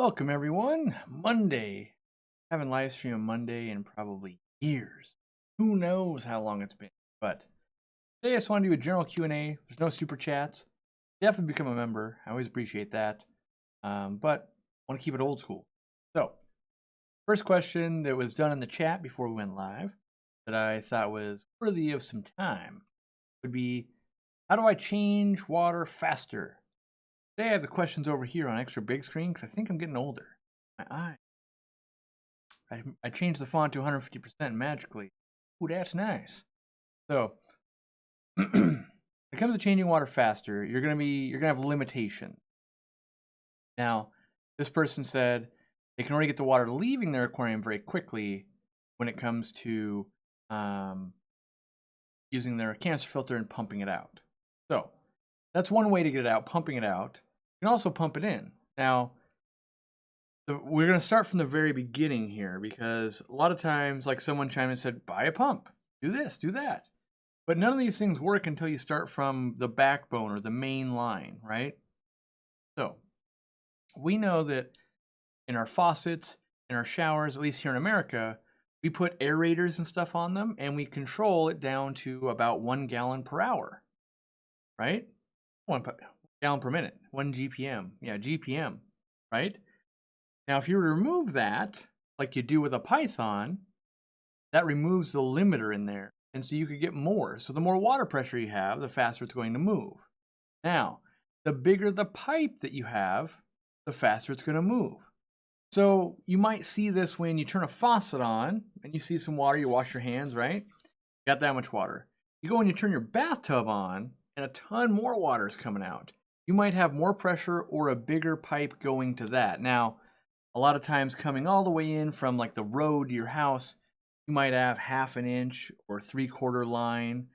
Welcome everyone. Monday. Haven't live streamed on Monday in probably years. Who knows how long it's been. But today I just want to do a general Q&A. There's no super chats. Definitely become a member. I always appreciate that. But I want to keep it old school. So, first question that was done in the chat before we went live that I thought was worthy of some time would be, how do I change water faster? Today I have the questions over here on extra big screen because I think I'm getting older. My eye. I changed the font to 150% magically. Ooh, that's nice. So, when it comes to changing water faster, you're gonna have limitations. Now, this person said they can already get the water leaving their aquarium very quickly when it comes to using their canister filter and pumping it out. So, that's one way to get it out, pumping it out. You can also pump it in. Now, we're going to start from the very beginning here because a lot of times, like someone chimed in and said, buy a pump, do this, do that. But none of these things work until you start from the backbone or the main line, right? So, we know that in our faucets, in our showers, at least here in America, we put aerators and stuff on them and we control it down to about 1 gallon per hour, right? 1 gallon per minute, 1 GPM. Yeah, GPM, right? Now, if you were to remove that, like you do with a Python, that removes the limiter in there. And so you could get more. So the more water pressure you have, the faster it's going to move. Now, the bigger the pipe that you have, the faster it's going to move. So you might see this when you turn a faucet on and you see some water, you wash your hands, right? Got that much water. You go and you turn your bathtub on and a ton more water is coming out. You might have more pressure or a bigger pipe going to that. Now, a lot of times coming all the way in from like the road to your house, you might have 1/2 inch or 3/4 line.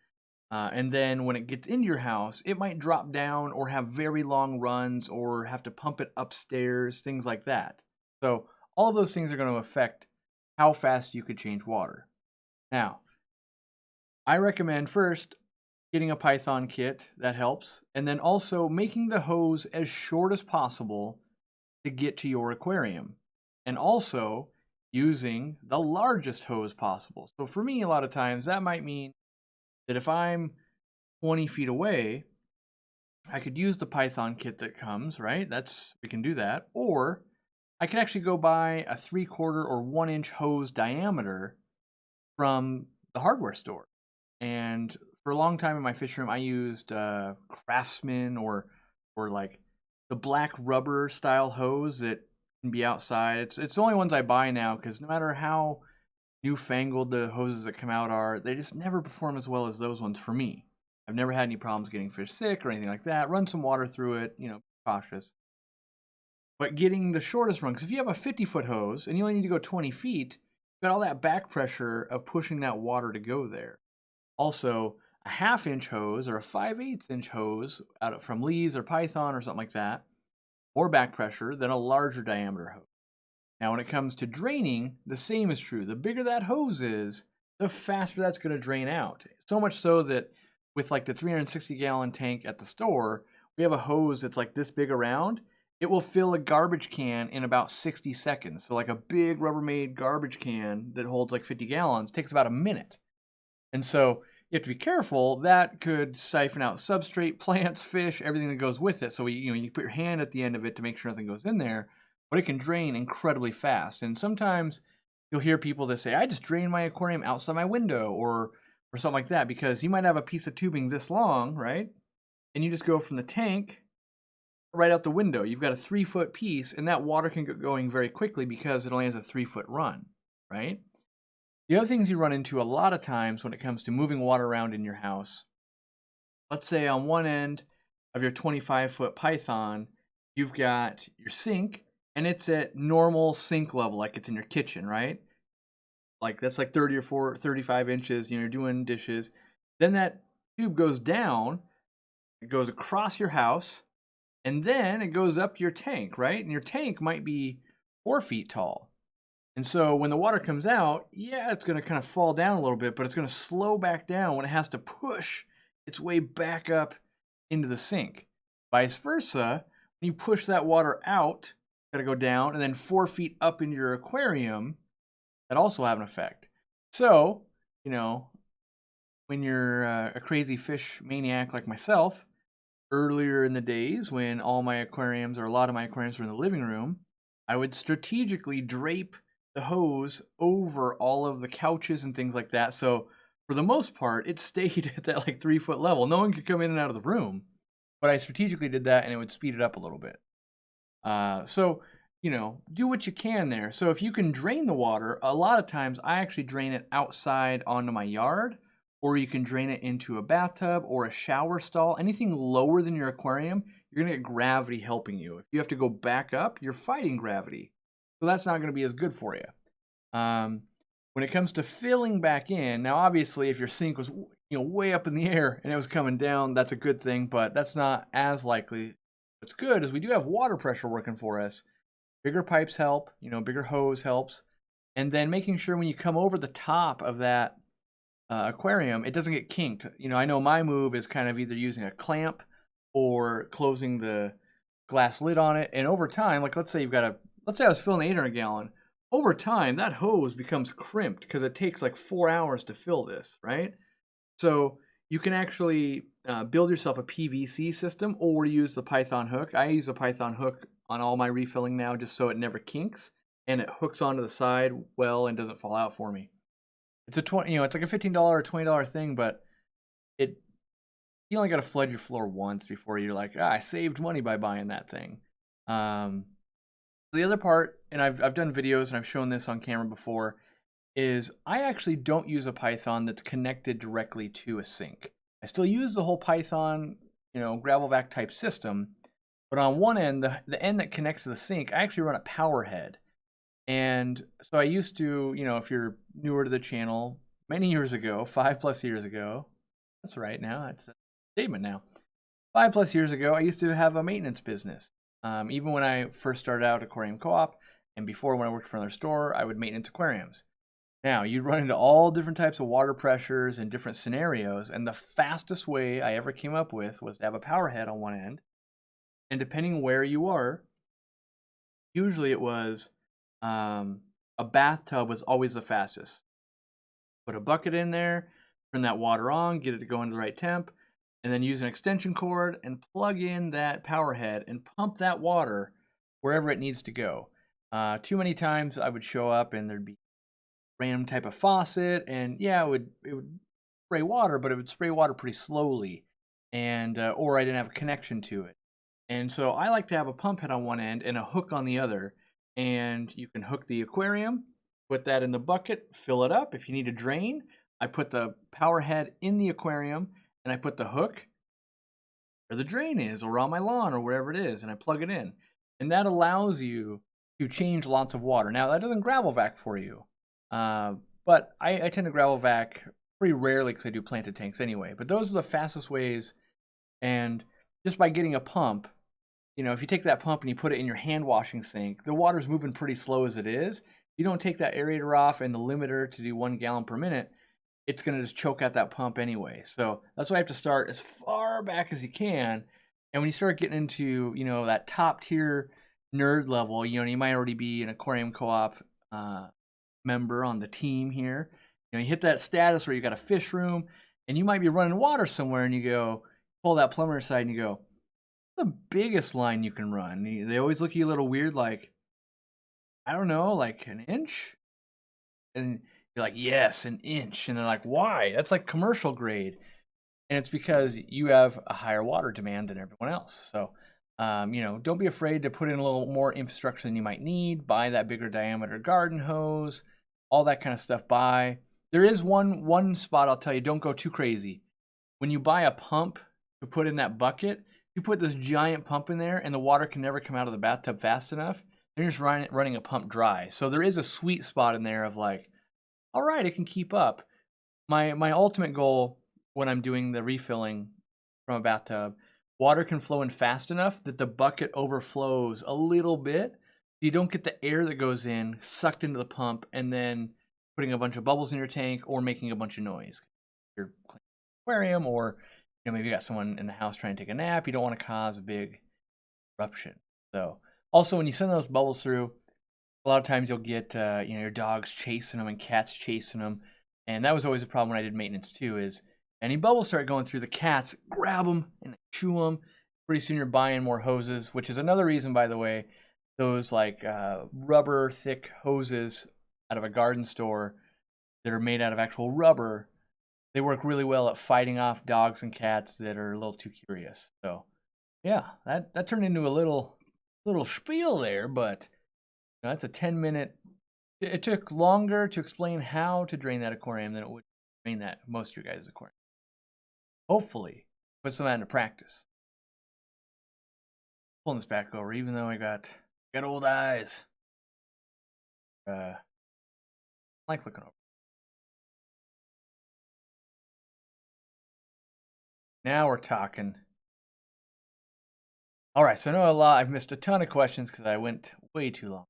And then when it gets into your house, it might drop down or have very long runs or have to pump it upstairs, things like that. So all of those things are going to affect how fast you could change water. Now, I recommend first getting a Python kit, that helps. And then also making the hose as short as possible to get to your aquarium, and also using the largest hose possible. So for me, a lot of times that might mean that if I'm 20 feet away, I could use the Python kit that comes, right? We can do that. Or I could actually go buy a 3/4 or 1 inch hose diameter from the hardware store. And for a long time in my fish room, I used Craftsman or like the black rubber style hose that can be outside. It's the only ones I buy now because no matter how newfangled the hoses that come out are, they just never perform as well as those ones for me. I've never had any problems getting fish sick or anything like that. Run some water through it, cautious. But getting the shortest run, because if you have a 50-foot hose and you only need to go 20 feet, you've got all that back pressure of pushing that water to go there. Also, a 1/2 inch hose or a 5/8 inch hose from Lee's or Python or something like that, more back pressure than a larger diameter hose. Now, when it comes to draining, the same is true. The bigger that hose is, the faster that's going to drain out. So much so that with like the 360-gallon tank at the store, we have a hose that's like this big around. It will fill a garbage can in about 60 seconds. So like a big Rubbermaid garbage can that holds like 50 gallons takes about a minute. And so you have to be careful. That could siphon out substrate, plants, fish, everything that goes with it. So you put your hand at the end of it to make sure nothing goes in there, but it can drain incredibly fast. And sometimes you'll hear people that say, I just drain my aquarium outside my window or something like that, because you might have a piece of tubing this long, right? And you just go from the tank right out the window. You've got a 3-foot piece and that water can get going very quickly because it only has a 3-foot run, right? The other things you run into a lot of times when it comes to moving water around in your house, let's say on one end of your 25-foot Python, you've got your sink and it's at normal sink level, like it's in your kitchen, right? Like that's like 30 or 35 inches, you're doing dishes. Then that tube goes down, it goes across your house, and then it goes up your tank, right? And your tank might be 4 feet tall. And so when the water comes out, yeah, it's going to kind of fall down a little bit, but it's going to slow back down when it has to push its way back up into the sink. Vice versa, when you push that water out got to go down, and then 4 feet up into your aquarium, that also have an effect. So, you know, when you're a crazy fish maniac like myself, earlier in the days when all my aquariums, or a lot of my aquariums, were in the living room, I would strategically drape the hose over all of the couches and things like that. So for the most part, it stayed at that like 3-foot level. No one could come in and out of the room, but I strategically did that, and it would speed it up a little bit. So, you know, do what you can there. So if you can drain the water, a lot of times I actually drain it outside onto my yard, or you can drain it into a bathtub or a shower stall. Anything lower than your aquarium, you're going to get gravity helping you. If you have to go back up, you're fighting gravity. So that's not going to be as good for you. When it comes to filling back in, now obviously if your sink was, you know, way up in the air and it was coming down, that's a good thing, but that's not as likely. What's good is we do have water pressure working for us. Bigger pipes help, you know, bigger hose helps. And then making sure when you come over the top of that aquarium, it doesn't get kinked. You know, I know my move is kind of either using a clamp or closing the glass lid on it. And over time, like let's say I was filling 800 gallon. Over time, that hose becomes crimped because it takes like 4 hours to fill this, right? So you can actually build yourself a PVC system or use the Python hook. I use a Python hook on all my refilling now just so it never kinks and it hooks onto the side well and doesn't fall out for me. It's it's like a $15 or $20 thing, but you only got to flood your floor once before you're like, I saved money by buying that thing. The other part, and I've done videos and I've shown this on camera before, is I actually don't use a Python that's connected directly to a sink. I still use the whole Python, you know, gravel vac type system, but on one end, the end that connects to the sink, I actually run a power head. And so I used to, you know, if you're newer to the channel, many years ago, 5+ years ago, that's right now, that's a statement now. 5+ years ago, I used to have a maintenance business. Even when I first started out Aquarium Co-Op, and before when I worked for another store, I would maintenance aquariums. Now, you'd run into all different types of water pressures and different scenarios, and the fastest way I ever came up with was to have a power head on one end, and depending where you are, usually it was a bathtub was always the fastest. Put a bucket in there, turn that water on, get it to go into the right temp, and then use an extension cord and plug in that power head and pump that water wherever it needs to go. Too many times I would show up and there'd be random type of faucet, and yeah, it would spray water, but it would spray water pretty slowly, and or I didn't have a connection to it. And so I like to have a pump head on one end and a hook on the other, and you can hook the aquarium, put that in the bucket, fill it up. If you need a drain, I put the power head in the aquarium and I put the hook where the drain is, or on my lawn, or wherever it is, and I plug it in. And that allows you to change lots of water. Now, that doesn't gravel vac for you, but I tend to gravel vac pretty rarely because I do planted tanks anyway. But those are the fastest ways, and just by getting a pump, you know, if you take that pump and you put it in your hand washing sink, the water's moving pretty slow as it is. You don't take that aerator off and the limiter to do 1 gallon per minute, it's going to just choke out that pump anyway. So that's why I have to start as far back as you can. And when you start getting into, you know, that top tier nerd level, you know, you might already be an Aquarium Co-Op member on the team here. You know, you hit that status where you got a fish room and you might be running water somewhere and you go, pull that plumber aside and you go, the biggest line you can run. They always look at you a little weird, like, I don't know, like an inch? And you're like, yes, an inch. And they're like, why? That's like commercial grade. And it's because you have a higher water demand than everyone else. So, you know, don't be afraid to put in a little more infrastructure than you might need. Buy that bigger diameter garden hose, all that kind of stuff. There is one spot I'll tell you, don't go too crazy. When you buy a pump to put in that bucket, you put this giant pump in there and the water can never come out of the bathtub fast enough, then you're just running a pump dry. So there is a sweet spot in there of like, all right, it can keep up. My ultimate goal when I'm doing the refilling from a bathtub, water can flow in fast enough that the bucket overflows a little bit. You don't get the air that goes in sucked into the pump and then putting a bunch of bubbles in your tank or making a bunch of noise. You're cleaning the aquarium, or you know, maybe you got someone in the house trying to take a nap. You don't want to cause a big eruption. So Also, when you send those bubbles through, a lot of times you'll get your dogs chasing them and cats chasing them, and that was always a problem when I did maintenance too. Is any bubbles start going through, the cats grab them and chew them. Pretty soon you're buying more hoses, which is another reason, by the way, those like rubber thick hoses out of a garden store that are made out of actual rubber, they work really well at fighting off dogs and cats that are a little too curious. So yeah, that turned into a little spiel there, but that's a 10-minute. It took longer to explain how to drain that aquarium than it would drain that most of your guys' aquarium. Hopefully, put some of that into practice. Pulling this back over, even though I got old eyes. I like looking over. Now we're talking. All right, so I know I've missed a ton of questions because I went way too long.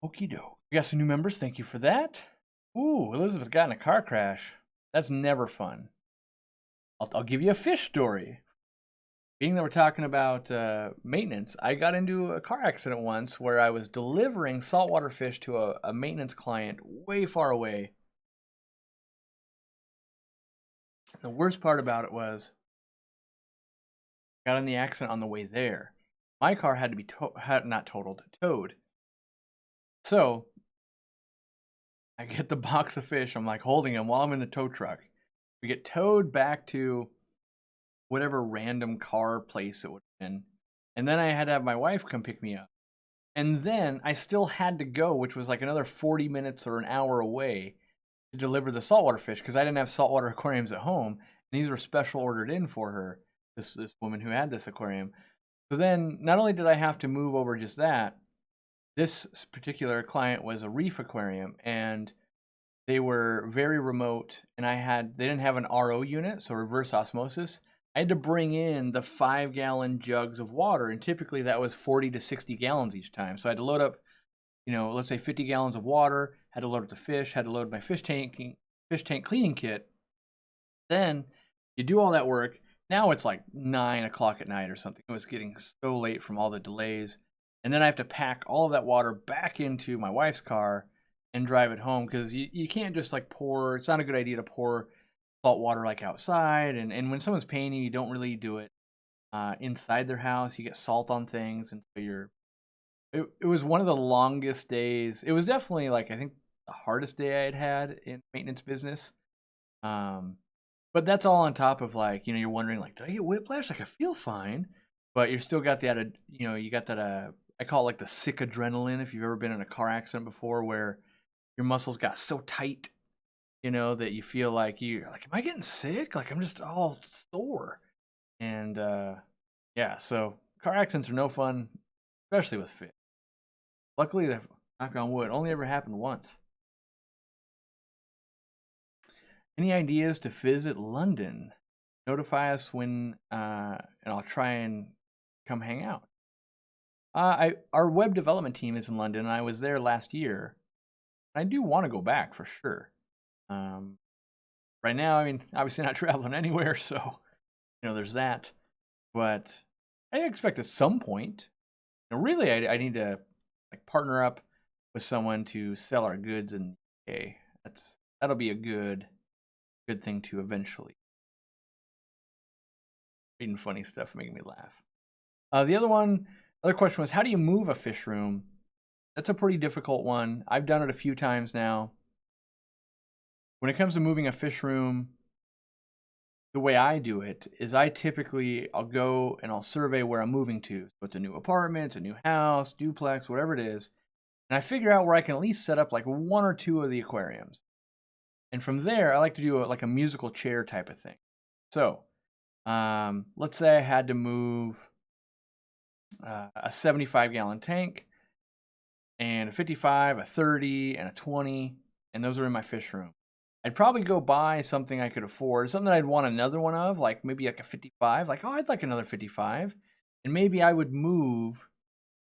Okie doke. We got some new members. Thank you for that. Ooh, Elizabeth got in a car crash. That's never fun. I'll give you a fish story. Being that we're talking about maintenance, I got into a car accident once where I was delivering saltwater fish to a maintenance client way far away. The worst part about it was I got in the accident on the way there. My car had to be towed. So I get the box of fish. I'm like holding them while I'm in the tow truck. We get towed back to whatever random car place it would have been. And then I had to have my wife come pick me up. And then I still had to go, which was like another 40 minutes or an hour away to deliver the saltwater fish because I didn't have saltwater aquariums at home. And these were special ordered in for her, this woman who had this aquarium. So then not only did I have to move over just that, this particular client was a reef aquarium and they were very remote and they didn't have an RO unit, so reverse osmosis. I had to bring in the 5-gallon jugs of water, and typically that was 40 to 60 gallons each time. So I had to load up, let's say 50 gallons of water, had to load up the fish, had to load my fish tank cleaning kit. Then you do all that work. Now it's like 9 o'clock at night or something. It was getting so late from all the delays. And then I have to pack all of that water back into my wife's car and drive it home because you can't just like pour. It's not a good idea to pour salt water like outside. And when someone's paying you, you don't really do it inside their house. You get salt on things. And so it was one of the longest days. It was definitely like, I think the hardest day I had in maintenance business. But that's all on top of like, you're wondering like, did I get whiplash? Like I feel fine, but you're still got that, you got that, I call it like the sick adrenaline. If you've ever been in a car accident before where your muscles got so tight, that you feel like you're like, am I getting sick? Like I'm just all sore. And yeah, so car accidents are no fun, especially with fish. Luckily, knock on wood, only ever happened once. Any ideas to visit London? Notify us when, and I'll try and come hang out. Our web development team is in London, and I was there last year. I do want to go back for sure. Right now, I mean, obviously not traveling anywhere, so there's that. But I expect at some point, really, I need to like partner up with someone to sell our goods in the UK. That'll be a good thing to eventually. Reading funny stuff, making me laugh. The other question was, how do you move a fish room? That's a pretty difficult one. I've done it a few times now. When it comes to moving a fish room, the way I do it is I'll go and I'll survey where I'm moving to. So it's a new apartment, it's a new house, duplex, whatever it is. And I figure out where I can at least set up like 1 or 2 of the aquariums. And from there, I like to do like a musical chair type of thing. So let's say I had to move a 75-gallon tank and a 55, a 30, and a 20, and those are in my fish room. I'd probably go buy something I could afford, something I'd want another one of, like maybe like a 55. Like, oh, I'd like another 55. And maybe I would move,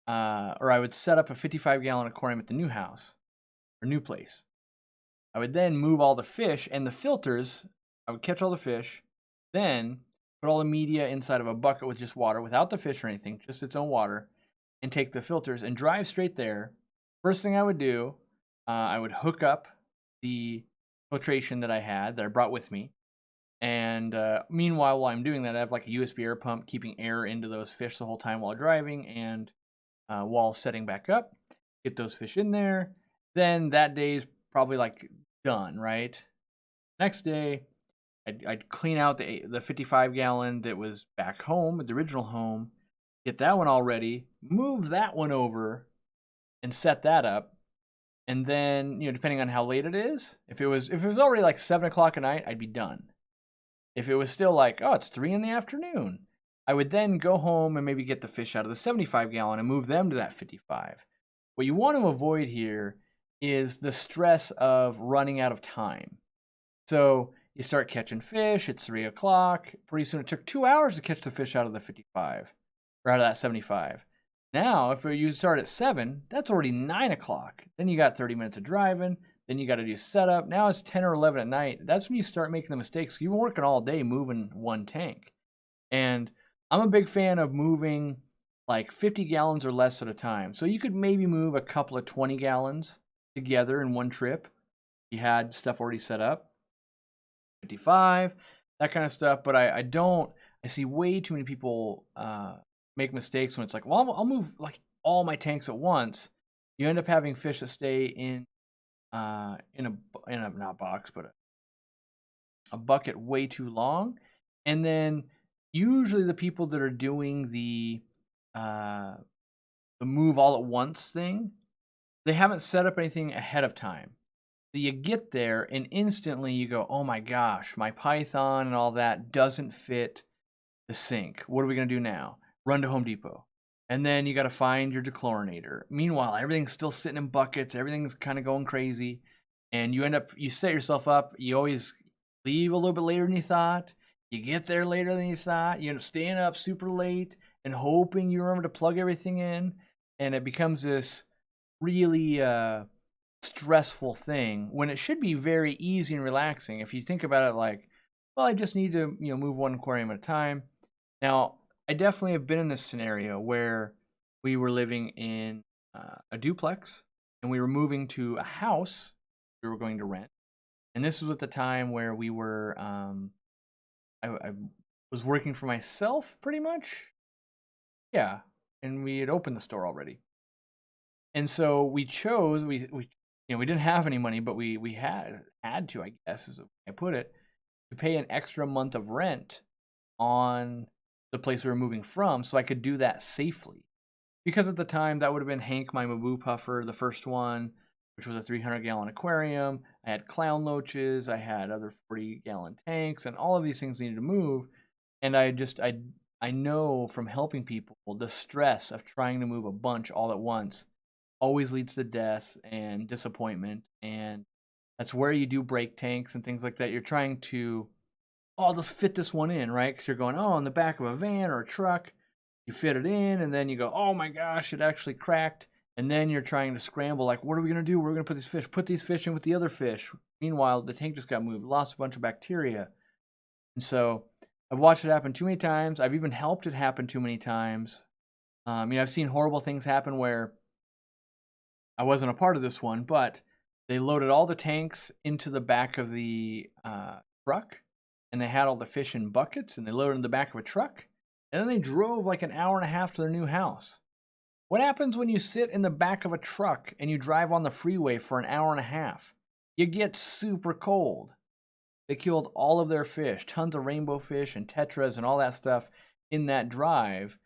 or I would set up a 55-gallon aquarium at the new house or new place. I would then move all the fish and the filters. I would catch all the fish. Then put all the media inside of a bucket with just water, without the fish or anything, just its own water, and take the filters and drive straight there. First thing I would do, I would hook up the filtration that I brought with me. And meanwhile, while I'm doing that, I have like a USB air pump keeping air into those fish the whole time while driving, and while setting back up, get those fish in there. Then that day's probably like done, right? Next day, I'd clean out the 55 gallon that was back home at the original home, get that one all ready, move that one over, and set that up. And then, depending on how late it is, if it was already like 7 o'clock at night, I'd be done. If it was still like, oh, it's 3 in the afternoon, I would then go home and maybe get the fish out of the 75 gallon and move them to that 55. What you want to avoid here is the stress of running out of time. So you start catching fish, it's 3 o'clock. Pretty soon it took 2 hours to catch the fish out of the 55, or out of that 75. Now, if you start at 7, that's already 9 o'clock. Then you got 30 minutes of driving. Then you got to do setup. Now it's 10 or 11 at night. That's when you start making the mistakes. You've been working all day moving one tank. And I'm a big fan of moving like 50 gallons or less at a time. So you could maybe move a couple of 20 gallons together in one trip. You had stuff already set up. 55, that kind of stuff. But I see way too many people make mistakes when it's like, well, I'll move like all my tanks at once. You end up having fish that stay in a not box, but a bucket way too long. And then usually the people that are doing the move all at once thing, they haven't set up anything ahead of time. So you get there and instantly you go, oh my gosh, my python and all that doesn't fit the sink. What are we going to do now? Run to Home Depot. And then you got to find your dechlorinator. Meanwhile, everything's still sitting in buckets. Everything's kind of going crazy. And you set yourself up. You always leave a little bit later than you thought. You get there later than you thought. You end up staying up super late and hoping you remember to plug everything in. And it becomes this really stressful thing when it should be very easy and relaxing. If you think about it like, well, I just need to move one aquarium at a time. Now, I definitely have been in this scenario where we were living in a duplex and we were moving to a house we were going to rent. And this was at the time where we were, I was working for myself pretty much. Yeah. And we had opened the store already. And so we chose, we didn't have any money, but we had to, I guess, as I put it, to pay an extra month of rent on the place we were moving from, so I could do that safely. Because at the time, that would have been Hank, my Mabu puffer, the first one, which was a 300-gallon aquarium. I had clown loaches, I had other 40-gallon tanks, and all of these things needed to move. And I know from helping people, the stress of trying to move a bunch all at once always leads to death and disappointment. And that's where you do break tanks and things like that. You're trying to, oh, I'll just fit this one in, right? Because you're going, oh, in the back of a van or a truck, you fit it in, and then you go, oh my gosh, it actually cracked. And then you're trying to scramble, like, what are we going to do? We're going to put these fish in with the other fish. Meanwhile, the tank just got moved, lost a bunch of bacteria. And so I've watched it happen too many times. I've even helped it happen too many times. I've seen horrible things happen where I wasn't a part of this one, but they loaded all the tanks into the back of the truck, and they had all the fish in buckets, and they loaded in the back of a truck, and then they drove like an hour and a half to their new house. What happens when you sit in the back of a truck and you drive on the freeway for an hour and a half? You get super cold. They killed all of their fish, tons of rainbow fish and tetras and all that stuff in that drive.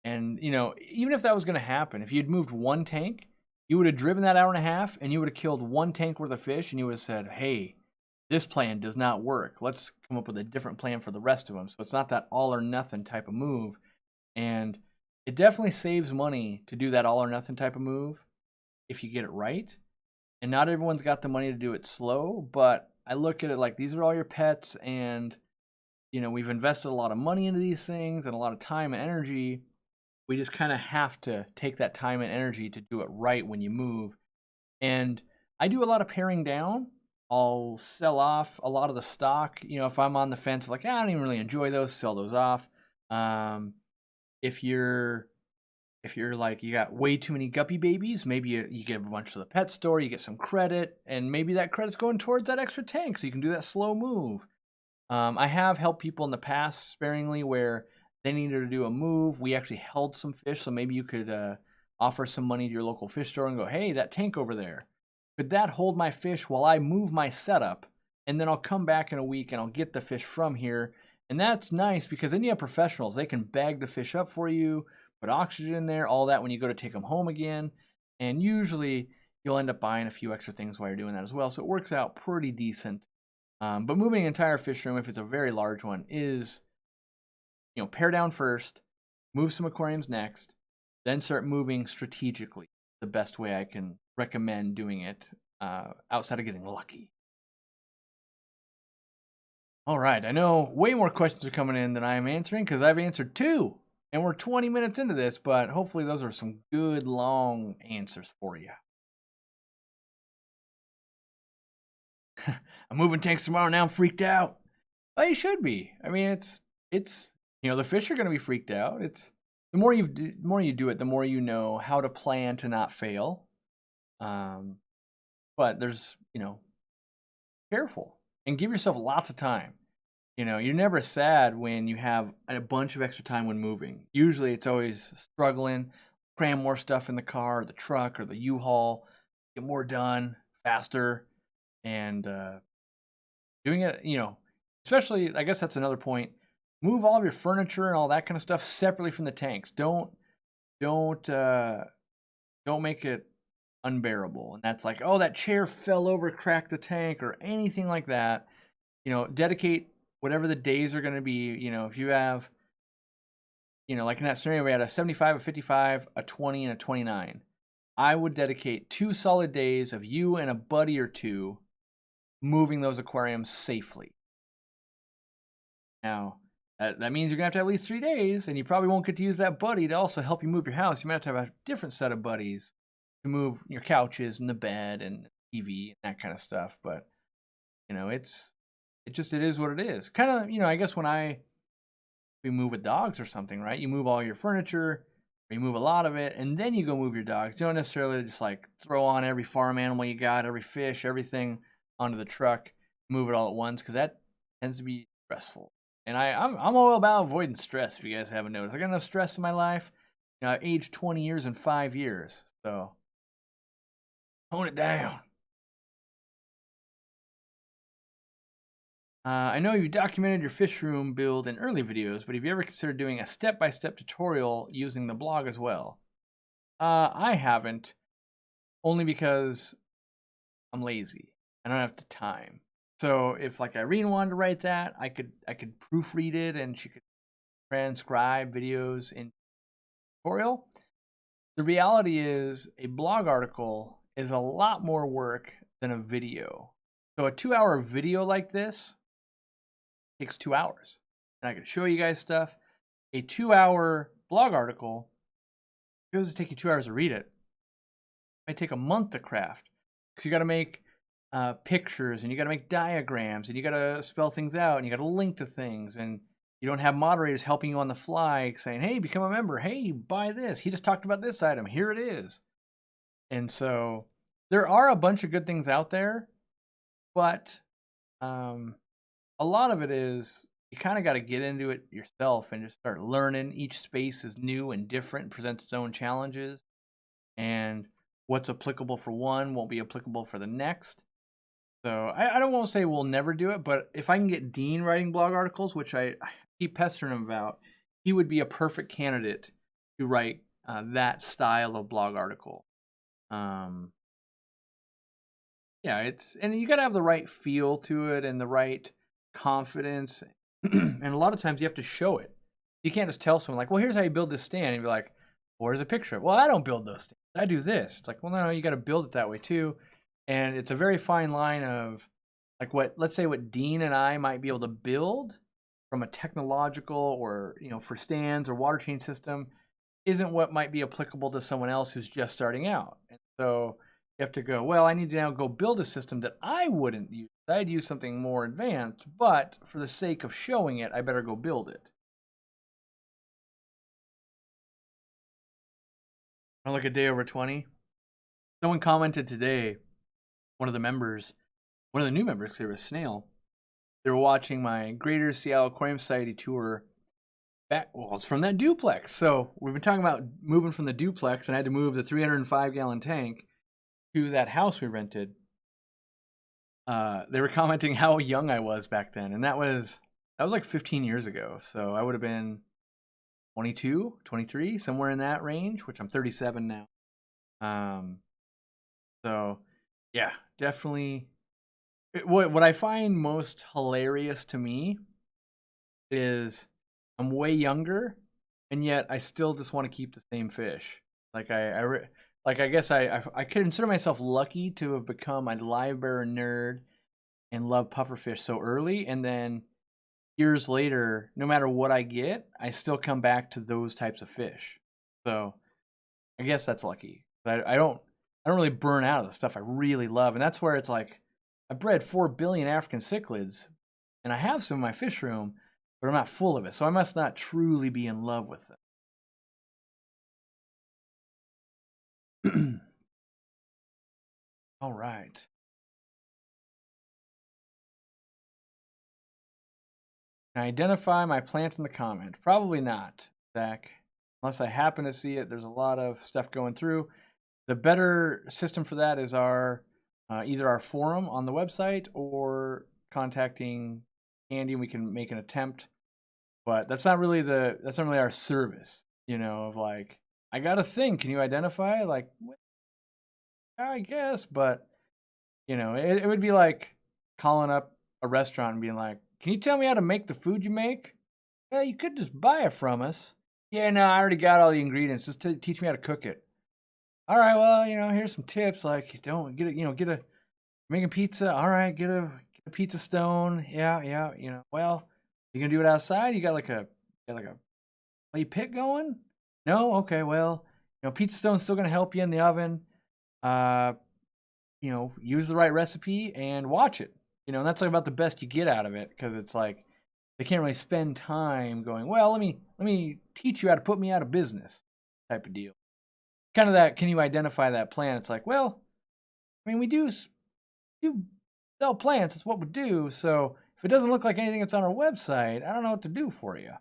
And, even if that was going to happen, if you'd moved one tank, you would have driven that hour and a half and you would have killed one tank worth of fish, and you would have said, hey, this plan does not work. Let's come up with a different plan for the rest of them. So it's not that all or nothing type of move. And it definitely saves money to do that all or nothing type of move if you get it right. And not everyone's got the money to do it slow, but I look at it like these are all your pets, and we've invested a lot of money into these things and a lot of time and energy. We just kind of have to take that time and energy to do it right when you move. And I do a lot of paring down. I'll sell off a lot of the stock. You know, if I'm on the fence, like, I don't even really enjoy those, sell those off. If you're like, you got way too many guppy babies, maybe you get a bunch to the pet store, you get some credit, and maybe that credit's going towards that extra tank, so you can do that slow move. I have helped people in the past sparingly where they needed to do a move. We actually held some fish, so maybe you could offer some money to your local fish store and go, hey, that tank over there, could that hold my fish while I move my setup? And then I'll come back in a week and I'll get the fish from here. And that's nice because then you have professionals. They can bag the fish up for you, put oxygen in there, all that when you go to take them home again. And usually you'll end up buying a few extra things while you're doing that as well. So it works out pretty decent. But moving an entire fish room, if it's a very large one, is, you know, pare down first, move some aquariums next, then start moving strategically. The best way I can recommend doing it outside of getting lucky. All right, I know way more questions are coming in than I am answering because I've answered 2, and we're 20 minutes into this, but hopefully those are some good long answers for you. I'm moving tanks tomorrow. Now I'm freaked out. Well, you should be. I mean, it's you know, the fish are going to be freaked out. It's the more you do it, the more you know how to plan to not fail. But there's, you know, careful and give yourself lots of time. You know, you're never sad when you have a bunch of extra time when moving. Usually it's always struggling, cram more stuff in the car, or the truck, or the U-Haul, get more done faster, and doing it, you know, especially, I guess that's another point. Move all of your furniture and all that kind of stuff separately from the tanks. Don't make it unbearable. And that's like, oh, that chair fell over, cracked the tank, or anything like that. You know, dedicate whatever the days are going to be. You know, if you have, you know, like in that scenario, we had a 75, a 55, a 20, and a 29. I would dedicate 2 solid days of you and a buddy or 2 moving those aquariums safely. Now, that means you're going to have at least 3 days, and you probably won't get to use that buddy to also help you move your house. You might have to have a different set of buddies to move your couches and the bed and TV and that kind of stuff. But, you know, it is what it is. Kind of, you know, I guess when we move with dogs or something, right? You move all your furniture, or you move a lot of it, and then you go move your dogs. You don't necessarily just like throw on every farm animal you got, every fish, everything onto the truck, move it all at once, because that tends to be stressful. And I'm all about avoiding stress, if you guys haven't noticed. I got enough stress in my life. You know, I've aged 20 years in 5 years, so tone it down. I know you documented your fish room build in early videos, but have you ever considered doing a step-by-step tutorial using the blog as well? I haven't, only because I'm lazy. I don't have the time. So if like Irene wanted to write that, I could proofread it and she could transcribe videos in tutorial. The reality is a blog article is a lot more work than a video. So a 2-hour video like this takes 2 hours. And I can show you guys stuff. A 2-hour blog article, if it was to take you 2 hours to read it, it might take a month to craft. Because you got to make pictures, and you got to make diagrams, and you got to spell things out, and you got to link to things, and you don't have moderators helping you on the fly saying, hey, become a member, hey, buy this, he just talked about this item, here it is. And so there are a bunch of good things out there, but a lot of it is you kind of got to get into it yourself and just start learning. Each space is new and different and presents its own challenges, and what's applicable for one won't be applicable for the next. So I don't want to say we'll never do it, but if I can get Dean writing blog articles, which I keep pestering him about, he would be a perfect candidate to write that style of blog article. Yeah, and you got to have the right feel to it and the right confidence. And a lot of times you have to show it. You can't just tell someone like, well, here's how you build this stand. And be like, well, where's a picture? Well, I don't build those stands. I do this. It's like, well, no, you got to build it that way too. And it's a very fine line of like let's say what Dean and I might be able to build from a technological or, you know, for stands or water change system isn't what might be applicable to someone else who's just starting out. And so you You have to go, well, I need to now go build a system that I wouldn't use. I'd use something more advanced, but for the sake of showing it, I better go build it. I look at day over 20. Someone commented today, one of the members, one of the new members, because they were a snail, they were watching my Greater Seattle Aquarium Society tour back. Well, it's from that duplex. So we've been talking about moving from the duplex, and I had to move the 305-gallon tank to that house we rented. They were commenting how young I was back then, and that was like 15 years ago. So I would have been 22, 23, somewhere in that range, which I'm 37 now. So yeah, definitely. What I find most hilarious to me is I'm way younger, and yet I still just want to keep the same fish. Like I guess I consider myself lucky to have become a live bearer nerd and love pufferfish so early, and then years later, no matter what I get, I still come back to those types of fish. So I guess that's lucky. I don't really burn out of the stuff I really love, and that's where it's like I bred 4 billion African cichlids, and I have some in my fish room, but I'm not full of it, so I must not truly be in love with them. All right. Can I identify my plant in the comment? Probably not, Zach. Unless I happen to see it, there's a lot of stuff going through. The better system for that is our either our forum on the website or contacting Andy, and we can make an attempt. But that's not really our service, you know, of like, I got a thing, can you identify? Like, I guess, but you know, it would be like calling up a restaurant and being like, can you tell me how to make the food you make? Yeah, you could just buy it from us. Yeah, no, I already got all the ingredients. Just teach me how to cook it. All right, well, you know, here's some tips. Like, don't get it, you know, making pizza. All right, get a pizza stone. Yeah, you know. Well, you gonna do it outside? You got like a clay pit going? No, okay. Well, you know, pizza stone's still gonna help you in the oven. You know, use the right recipe and watch it. You know, and that's like about the best you get out of it, because it's like they can't really spend time going, well, let me teach you how to put me out of business type of deal. Kind of that, can you identify that plant? It's like, well, I mean, we do sell plants. It's what we do. So if it doesn't look like anything that's on our website, I don't know what to do for you.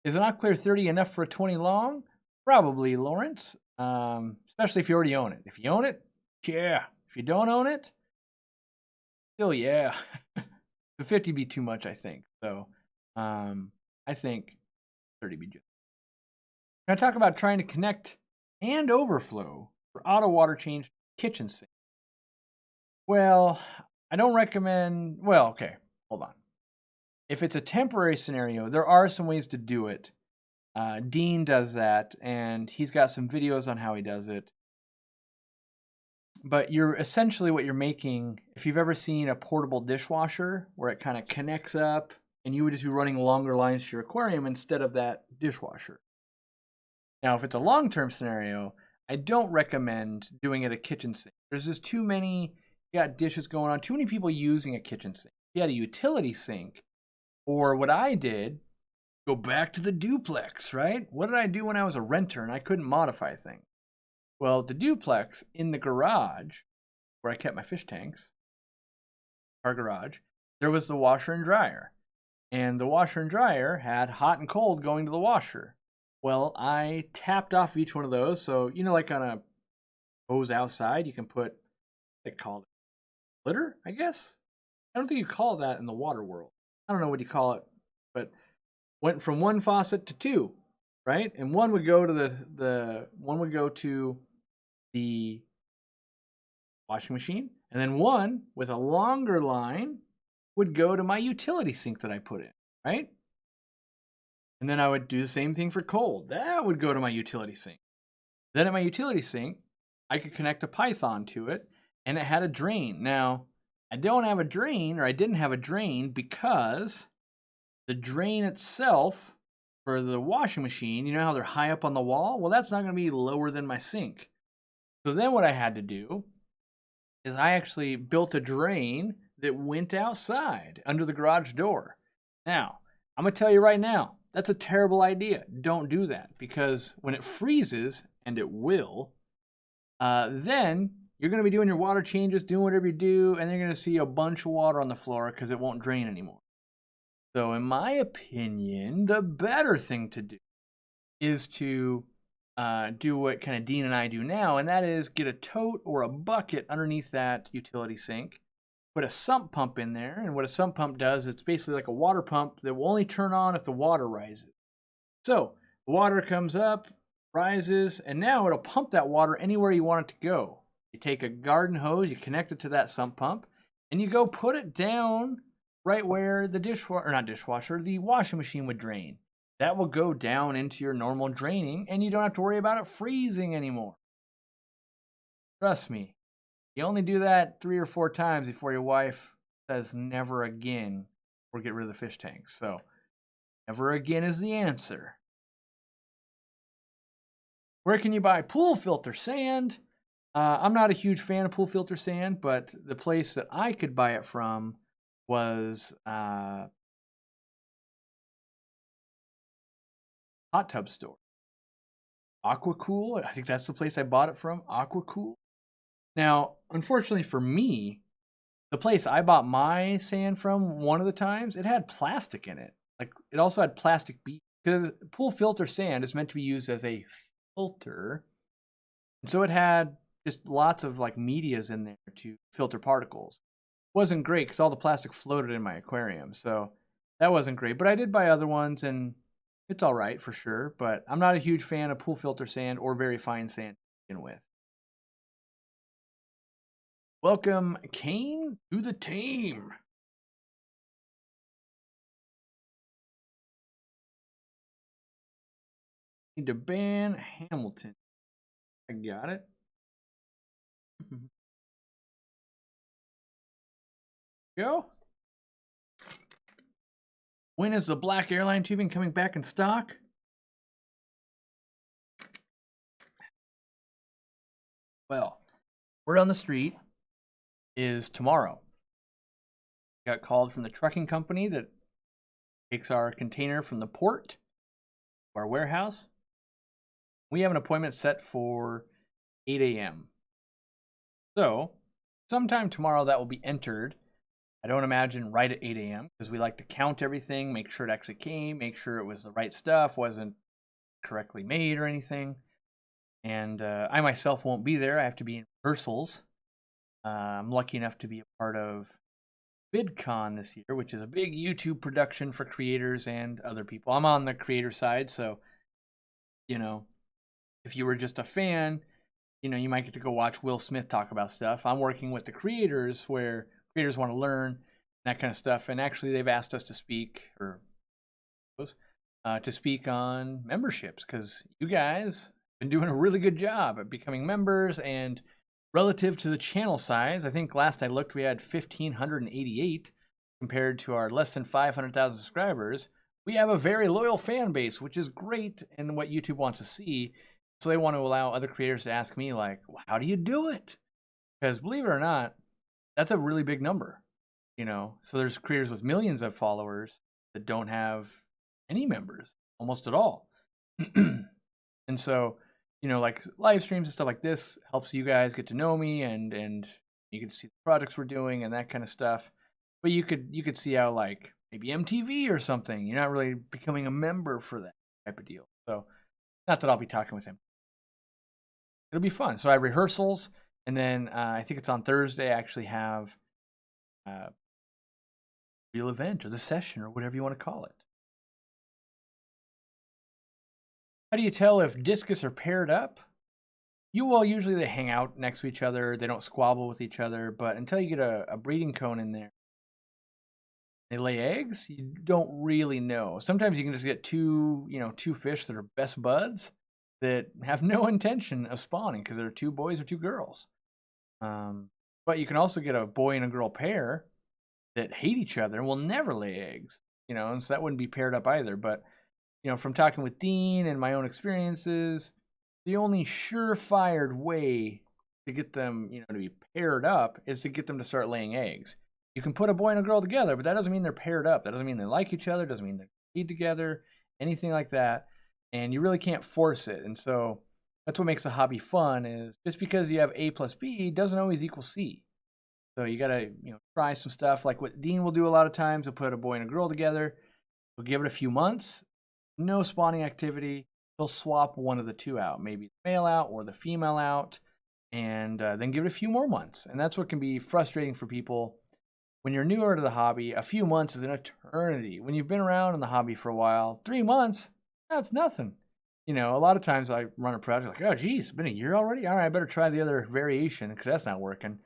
Is an Aquaclear 30 enough for a 20 long? Probably, Lawrence. Especially if you already own it. If you own it, yeah. If you don't own it, still yeah. The 50 be too much, I think. So I think 30 be just. Can I talk about trying to connect and overflow for auto water change kitchen sink? Well, I don't recommend. Well, okay, hold on. If it's a temporary scenario, there are some ways to do it. Dean does that, and he's got some videos on how he does it. But you're essentially what you're making, if you've ever seen a portable dishwasher where it kind of connects up and you would just be running longer lines to your aquarium instead of that dishwasher. Now, if it's a long-term scenario, I don't recommend doing it at a kitchen sink. There's just too many, you got dishes going on, too many people using a kitchen sink. If you had a utility sink, or what I did, go back to the duplex, right? What did I do when I was a renter and I couldn't modify things? Well, the duplex in the garage, where I kept my fish tanks, our garage, there was the washer and dryer. And the washer and dryer had hot and cold going to the washer. Well, I tapped off each one of those. So, you know, like on a hose outside, you can put, they call it glitter, I guess. I don't think you call that in the water world. I don't know what you call it, but went from one faucet to two, right? And one would go to the washing machine, and then one with a longer line would go to my utility sink that I put in, right? And then I would do the same thing for cold. That would go to my utility sink. Then at my utility sink, I could connect a Python to it, and it had a drain. Now, I don't have a drain, or I didn't have a drain, because the drain itself for the washing machine, you know how they're high up on the wall? Well, that's not going to be lower than my sink. So then what I had to do is I actually built a drain that went outside under the garage door. Now, I'm going to tell you right now, that's a terrible idea. Don't do that, because when it freezes, and it will, then you're going to be doing your water changes, doing whatever you do, and you're going to see a bunch of water on the floor because it won't drain anymore. So in my opinion, the better thing to do is to do what kind of Dean and I do now, and that is get a tote or a bucket underneath that utility sink, put a sump pump in there, and what a sump pump does, it's basically like a water pump that will only turn on if the water rises. So the water comes up, rises, and now it'll pump that water anywhere you want it to go. You take a garden hose, you connect it to that sump pump, and you go put it down right where the the washing machine would drain. That will go down into your normal draining, and you don't have to worry about it freezing anymore. Trust me, you only do that 3 or 4 times before your wife says never again or get rid of the fish tanks. So never again is the answer. Where can you buy pool filter sand? I'm not a huge fan of pool filter sand, but the place that I could buy it from was Hot Tub Store. Aquacool, I think that's the place I bought it from, Aquacool. Now, unfortunately for me, the place I bought my sand from one of the times, it had plastic in it. Like, it also had plastic beads. Because pool filter sand is meant to be used as a filter. And so it had just lots of like medias in there to filter particles. It wasn't great because all the plastic floated in my aquarium. So that wasn't great. But I did buy other ones, and it's all right for sure. But I'm not a huge fan of pool filter sand or very fine sand to begin with. Welcome, Kane, to the team. Need to ban Hamilton. I got it. Go. When is the black airline tubing coming back in stock? Well, word on the street is tomorrow. Got called from the trucking company that takes our container from the port to our warehouse. We have an appointment set for 8 a.m. So, sometime tomorrow that will be entered. I don't imagine right at 8 a.m. because we like to count everything, make sure it actually came, make sure it was the right stuff, wasn't correctly made or anything. And I myself won't be there. I have to be in rehearsals. I'm lucky enough to be a part of VidCon this year, which is a big YouTube production for creators and other people. I'm on the creator side, so, you know, if you were just a fan, you know, you might get to go watch Will Smith talk about stuff. I'm working with the creators where creators want to learn that kind of stuff. And actually, they've asked us to speak, to speak on memberships, because you guys have been doing a really good job at becoming members. And relative to the channel size, I think last I looked, we had 1,588 compared to our less than 500,000 subscribers. We have a very loyal fan base, which is great and what YouTube wants to see. So they want to allow other creators to ask me, like, well, how do you do it? Because believe it or not, that's a really big number, you know. So there's creators with millions of followers that don't have any members, almost at all. And so, you know, like live streams and stuff like this helps you guys get to know me, and you can see the projects we're doing and that kind of stuff. But you could see how, like, maybe MTV or something, you're not really becoming a member for that type of deal. So not that I'll be talking with him. It'll be fun. So I have rehearsals, and then I think it's on Thursday. I actually have a real event or the session or whatever you want to call it. How do you tell if discus are paired up? Usually they hang out next to each other. They don't squabble with each other. But until you get a breeding cone in there, they lay eggs. You don't really know. Sometimes you can just get two fish that are best buds that have no intention of spawning because they're 2 boys or 2 girls. But you can also get a boy and a girl pair that hate each other and will never lay eggs, you know, and so that wouldn't be paired up either. But, you know, from talking with Dean and my own experiences, the only surefire way to get them, to be paired up is to get them to start laying eggs. You can put a boy and a girl together, but that doesn't mean they're paired up. That doesn't mean they like each other. Doesn't mean they feed together, anything like that. And you really can't force it. And so that's what makes the hobby fun. Is just because you have A plus B doesn't always equal C. So you gotta, try some stuff like what Dean will do a lot of times. He'll put a boy and a girl together. We'll give it a few months, no spawning activity. He'll swap one of the two out, maybe the male out or the female out, and then give it a few more months. And that's what can be frustrating for people. When you're newer to the hobby, a few months is an eternity. When you've been around in the hobby for a while, 3 months, that's nothing. A lot of times I run a project like, oh, geez, it's been a year already? All right, I better try the other variation because that's not working.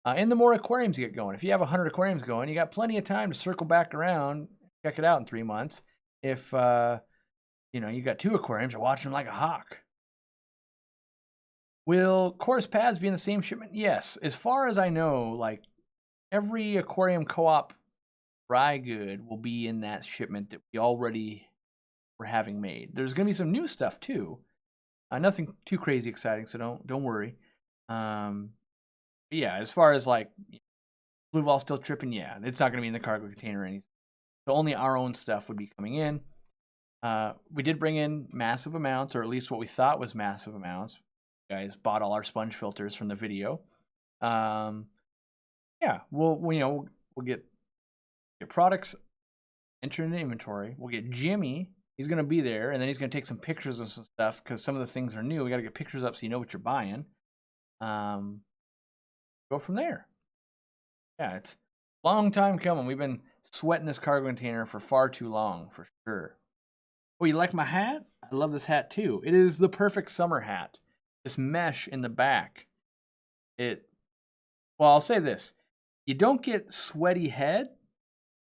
And the more aquariums you get going, if you have 100 aquariums going, you got plenty of time to circle back around, check it out in 3 months. If, you got 2 aquariums, you're watching like a hawk. Will course pads be in the same shipment? Yes. As far as I know, like every Aquarium Co-Op dry good will be in that shipment that we already were having made. There's going to be some new stuff too. Nothing too crazy exciting, so don't worry. Yeah, as far as like blue ball still tripping, yeah, it's not going to be in the cargo container or anything. So only our own stuff would be coming in. We did bring in massive amounts, or at least what we thought was massive amounts. You guys bought all our sponge filters from the video. Yeah, we'll get products entered into inventory. We'll get Jimmy. He's going to be there, and then he's going to take some pictures of some stuff because some of the things are new. We got to get pictures up so you know what you're buying. Go from there. Yeah, it's a long time coming. We've been sweating this cargo container for far too long, for sure. Oh, you like my hat? I love this hat too. It is the perfect summer hat. This mesh in the back. Well, I'll say this. You don't get sweaty head,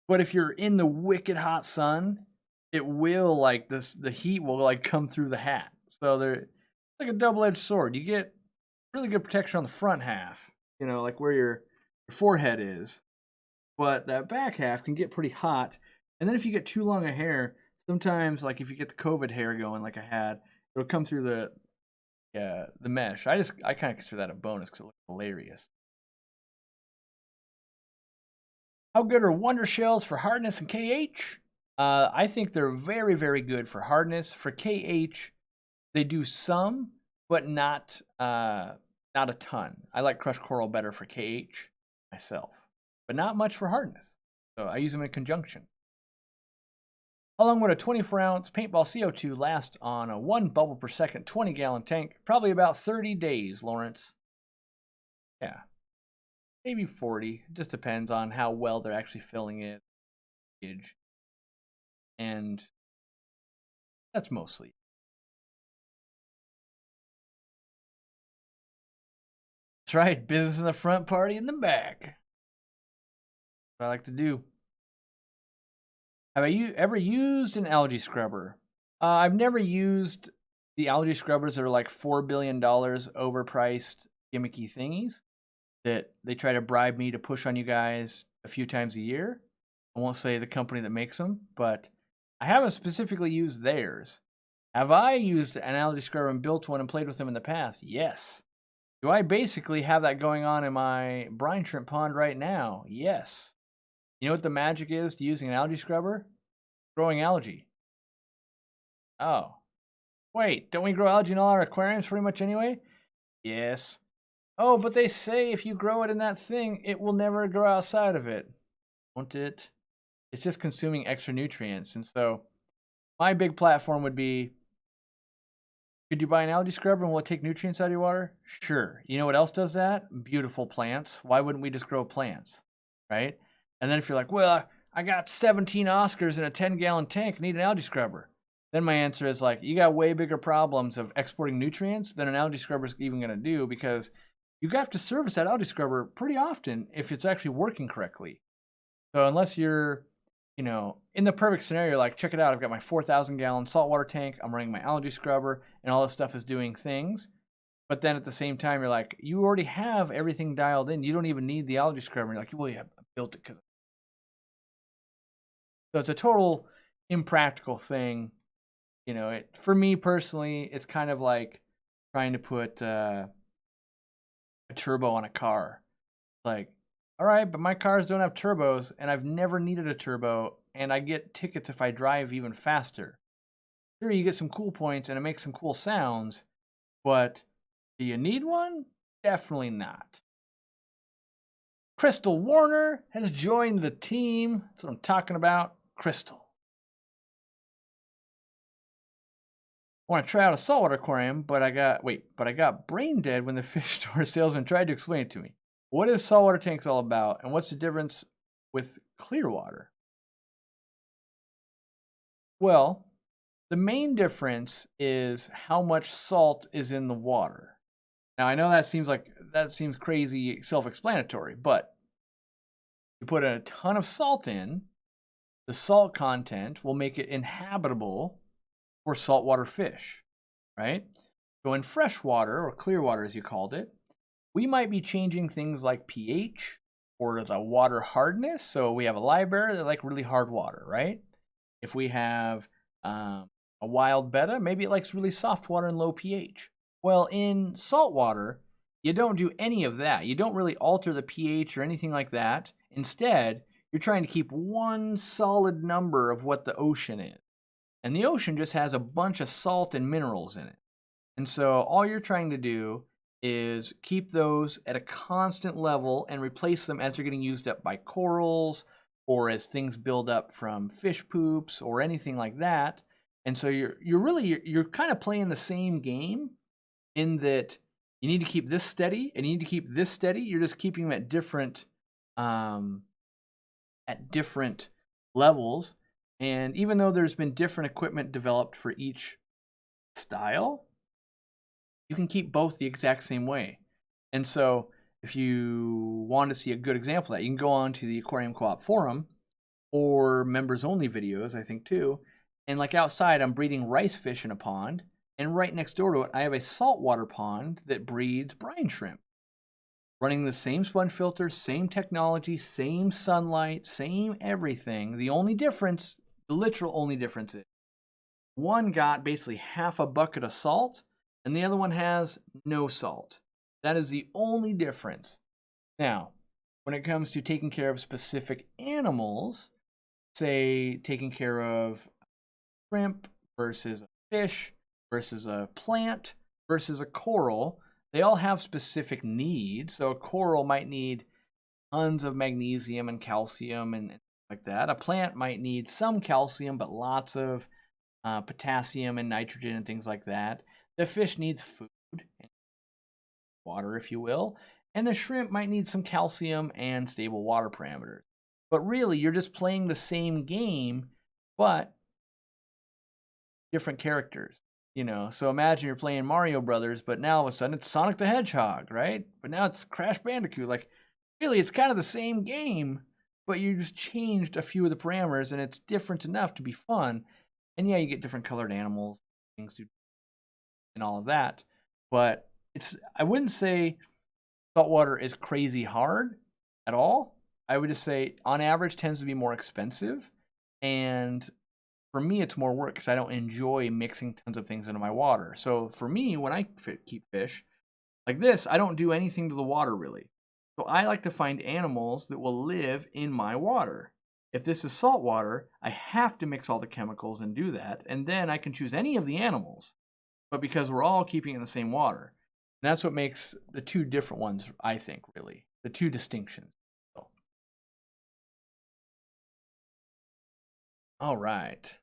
but if you're in the wicked hot sun, it will, like, the heat will, like, come through the hat. So they're like a double-edged sword. You get really good protection on the front half, like where your forehead is. But that back half can get pretty hot. And then if you get too long a hair, sometimes, like if you get the COVID hair going like I had, it'll come through the mesh. I kind of consider that a bonus because it looks hilarious. How good are wonder shells for hardness and KH? I think they're very, very good for hardness. For KH, they do some, but not a ton. I like crushed coral better for KH myself, but not much for hardness. So I use them in conjunction. How long would a 24-ounce paintball CO2 last on a 1 bubble per second 20-gallon tank? Probably about 30 days, Lawrence. Yeah. Maybe 40. It just depends on how well they're actually filling it. And that's mostly. That's right. Business in the front, party in the back. What I like to do. Have you ever used an algae scrubber? I've never used the algae scrubbers that are like $4 billion overpriced gimmicky thingies that they try to bribe me to push on you guys a few times a year. I won't say the company that makes them, but I haven't specifically used theirs. Have I used an algae scrubber and built one and played with them in the past? Yes. Do I basically have that going on in my brine shrimp pond right now? Yes. You know what the magic is to using an algae scrubber? Growing algae. Oh. Wait, don't we grow algae in all our aquariums pretty much anyway? Yes. Oh, but they say if you grow it in that thing, it will never grow outside of it. Won't it? It's just consuming extra nutrients. And so my big platform would be, could you buy an algae scrubber and will it take nutrients out of your water? Sure. You know what else does that? Beautiful plants. Why wouldn't we just grow plants? Right? And then if you're like, well, I got 17 Oscars in a 10-gallon tank, need an algae scrubber. Then my answer is like, you got way bigger problems of exporting nutrients than an algae scrubber is even going to do, because you have to service that algae scrubber pretty often if it's actually working correctly. So unless you're, in the perfect scenario, like, check it out, I've got my 4,000-gallon saltwater tank, I'm running my algae scrubber, and all this stuff is doing things. But then at the same time, you're like, you already have everything dialed in. You don't even need the algae scrubber. You're like, well, yeah, I built it because. So it's a total impractical thing. For me personally, it's kind of like trying to put a turbo on a car. Like, all right, but my cars don't have turbos, and I've never needed a turbo, and I get tickets if I drive even faster. Sure, you get some cool points, and it makes some cool sounds, but do you need one? Definitely not. Crystal Warner has joined the team. That's what I'm talking about. Crystal. I want to try out a saltwater aquarium, but I got brain dead when the fish store salesman tried to explain it to me. What is saltwater tanks all about, and what's the difference with clear water? Well, the main difference is how much salt is in the water. Now, I know that seems crazy self-explanatory, but you put a ton of salt in, the salt content will make it inhabitable for saltwater fish, right? So in freshwater, or clear water as you called it, we might be changing things like pH or the water hardness. So we have a library that like really hard water, right? If we have a wild betta, maybe it likes really soft water and low pH. Well, in saltwater, you don't do any of that. You don't really alter the pH or anything like that. Instead, you're trying to keep one solid number of what the ocean is. And the ocean just has a bunch of salt and minerals in it. And so all you're trying to do is keep those at a constant level and replace them as they're getting used up by corals or as things build up from fish poops or anything like that. And so you're kind of playing the same game in that you need to keep this steady and you need to keep this steady. You're just keeping them at different levels. And even though there's been different equipment developed for each style, you can keep both the exact same way. And so if you want to see a good example of that, you can go on to the Aquarium Co-Op forum or members only videos, I think too. And like outside, I'm breeding rice fish in a pond. And right next door to it, I have a saltwater pond that breeds brine shrimp. Running the same sponge filter, same technology, same sunlight, same everything. The only difference, the literal only difference is one got basically half a bucket of salt and the other one has no salt. That is the only difference. Now, when it comes to taking care of specific animals, say taking care of shrimp versus a fish versus a plant versus a coral, they all have specific needs. So a coral might need tons of magnesium and calcium and like that. A plant might need some calcium, but lots of potassium and nitrogen and things like that. The fish needs food and water, if you will. And the shrimp might need some calcium and stable water parameters. But really, you're just playing the same game, but different characters. You know, so imagine you're playing Mario Brothers, but now all of a sudden it's Sonic the Hedgehog, right? But now it's Crash Bandicoot. Like, really, it's kind of the same game, but you just changed a few of the parameters, and it's different enough to be fun. And yeah, you get different colored animals, things do, and all of that. But I wouldn't say saltwater is crazy hard at all. I would just say, on average, tends to be more expensive, and for me, it's more work because I don't enjoy mixing tons of things into my water. So for me, when I keep fish like this, I don't do anything to the water really. So I like to find animals that will live in my water. If this is salt water, I have to mix all the chemicals and do that. And then I can choose any of the animals. But because we're all keeping in the same water, and that's what makes the two different ones, I think, really. The two distinctions. So. All right.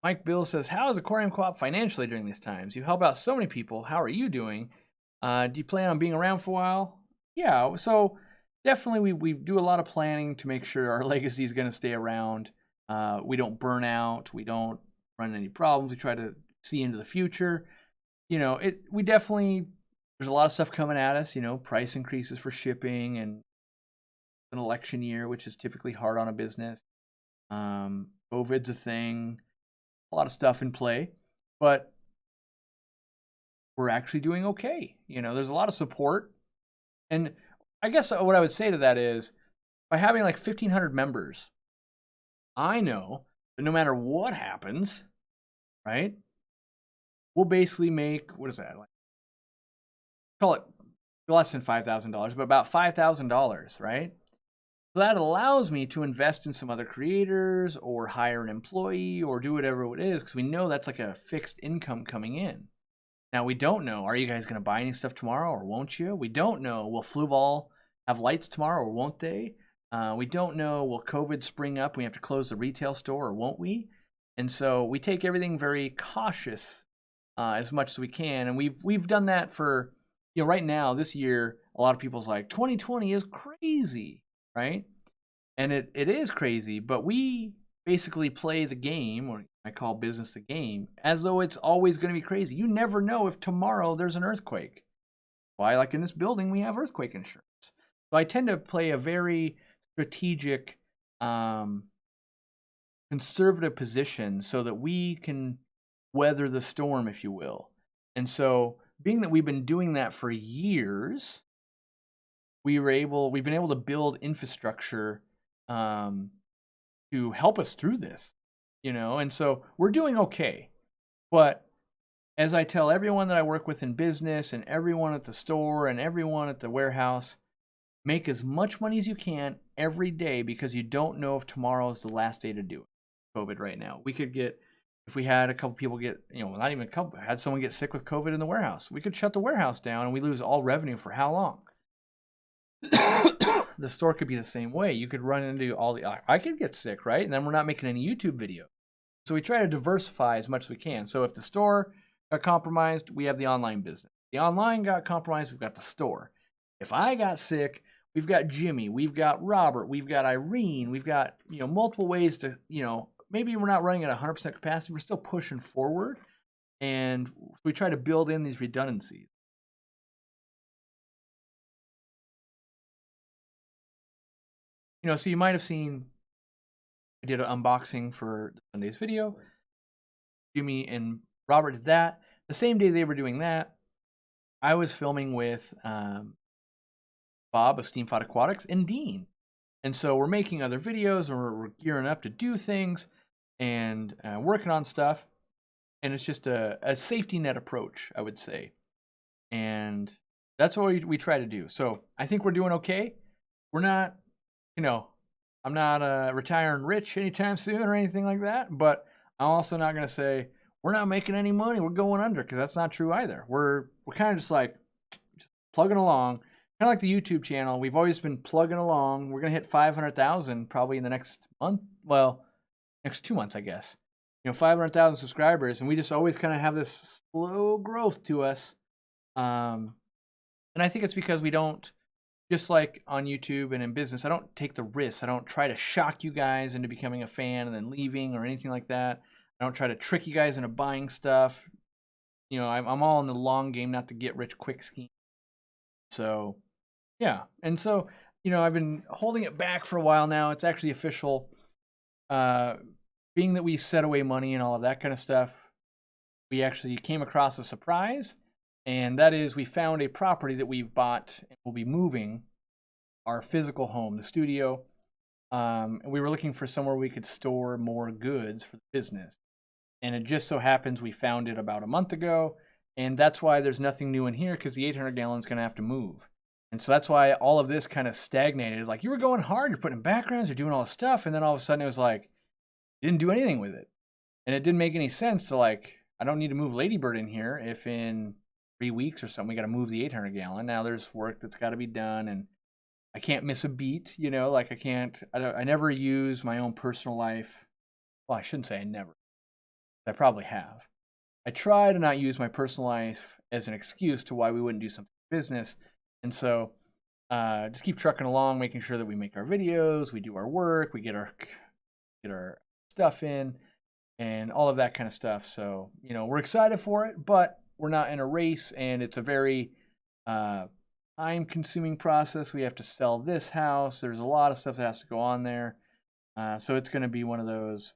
Mike Bill says, how is Aquarium Co-Op financially during these times? You help out so many people. How are you doing? Do you plan on being around for a while? Yeah, so definitely we do a lot of planning to make sure our legacy is going to stay around. We don't burn out. We don't run into any problems. We try to see into the future. You know, there's a lot of stuff coming at us, you know, price increases for shipping and an election year, which is typically hard on a business. COVID's a thing. A lot of stuff in play, but we're actually doing okay. You know, there's a lot of support. And I guess what I would say to that is by having like 1,500 members, I know that no matter what happens, right, we'll basically make, what is that, like call it less than $5,000, but about $5,000, right? So that allows me to invest in some other creators or hire an employee or do whatever it is, because we know that's like a fixed income coming in. Now, we don't know, are you guys going to buy any stuff tomorrow or won't you? We don't know, will Fluval have lights tomorrow or won't they? We don't know, will COVID spring up? We have to close the retail store or won't we? And so we take everything very cautious as much as we can. And we've done that for, right now, this year, a lot of people's like, 2020 is crazy, right? And it is crazy, but we basically play the game, or I call business the game, as though it's always going to be crazy. You never know if tomorrow there's an earthquake. Why, like in this building, we have earthquake insurance. So I tend to play a very strategic, conservative position so that we can weather the storm, if you will. And so, being that we've been doing that for years, we've been able to build infrastructure to help us through this, and so we're doing okay. But as I tell everyone that I work with in business and everyone at the store and everyone at the warehouse, make as much money as you can every day, because you don't know if tomorrow is the last day to do it. COVID right now, we could get, if we had a couple people get, not even a couple, had someone get sick with COVID in the warehouse, we could shut the warehouse down and we lose all revenue for how long? The store could be the same way. You could run into I could get sick, right? And then we're not making any YouTube video. So we try to diversify as much as we can. So if the store got compromised, we have the online business. The online got compromised, we've got the store. If I got sick, we've got Jimmy, we've got Robert, we've got Irene, we've got, multiple ways to, maybe we're not running at 100% capacity, we're still pushing forward. And we try to build in these redundancies. So you might have seen, I did an unboxing for Sunday's video. Jimmy and Robert did that. The same day they were doing that, I was filming with Bob of Steamfight Aquatics and Dean. And so we're making other videos, and we're gearing up to do things and working on stuff. And it's just a safety net approach, I would say. And that's what we try to do. So I think we're doing okay. We're not, I'm not retiring rich anytime soon or anything like that. But I'm also not going to say we're not making any money, we're going under, because that's not true either. We're kind of just plugging along. Kind of like the YouTube channel, we've always been plugging along. We're going to hit 500,000 probably in the next month. Well, next 2 months, I guess. 500,000 subscribers, and we just always kind of have this slow growth to us. And I think it's because we don't, just like on YouTube and in business, I don't take the risks. I don't try to shock you guys into becoming a fan and then leaving or anything like that. I don't try to trick you guys into buying stuff. I'm all in the long game, not the get rich quick scheme. So, yeah. And so, I've been holding it back for a while now. It's actually official. Being that we set away money and all of that kind of stuff, we actually came across a surprise. And that is, we found a property that we've bought and we'll be moving our physical home, the studio. And we were looking for somewhere we could store more goods for the business. And it just so happens we found it about a month ago. And that's why there's nothing new in here, because the 800 gallon's going to have to move. And so that's why all of this kind of stagnated. It's like, you were going hard, you're putting in backgrounds, you're doing all this stuff. And then all of a sudden it was like, you didn't do anything with it. And it didn't make any sense to I don't need to move Ladybird in here if in 3 weeks or something we got to move the 800 gallon. Now there's work that's got to be done, and I can't miss a beat, I never use my own personal life. Well, I shouldn't say I never. I probably have. I try to not use my personal life as an excuse to why we wouldn't do something business. And so just keep trucking along, making sure that we make our videos, we do our work, we get our stuff in, and all of that kind of stuff. So, we're excited for it, but we're not in a race, and it's a very time-consuming process. We have to sell this house. There's a lot of stuff that has to go on there. So it's going to be one of those.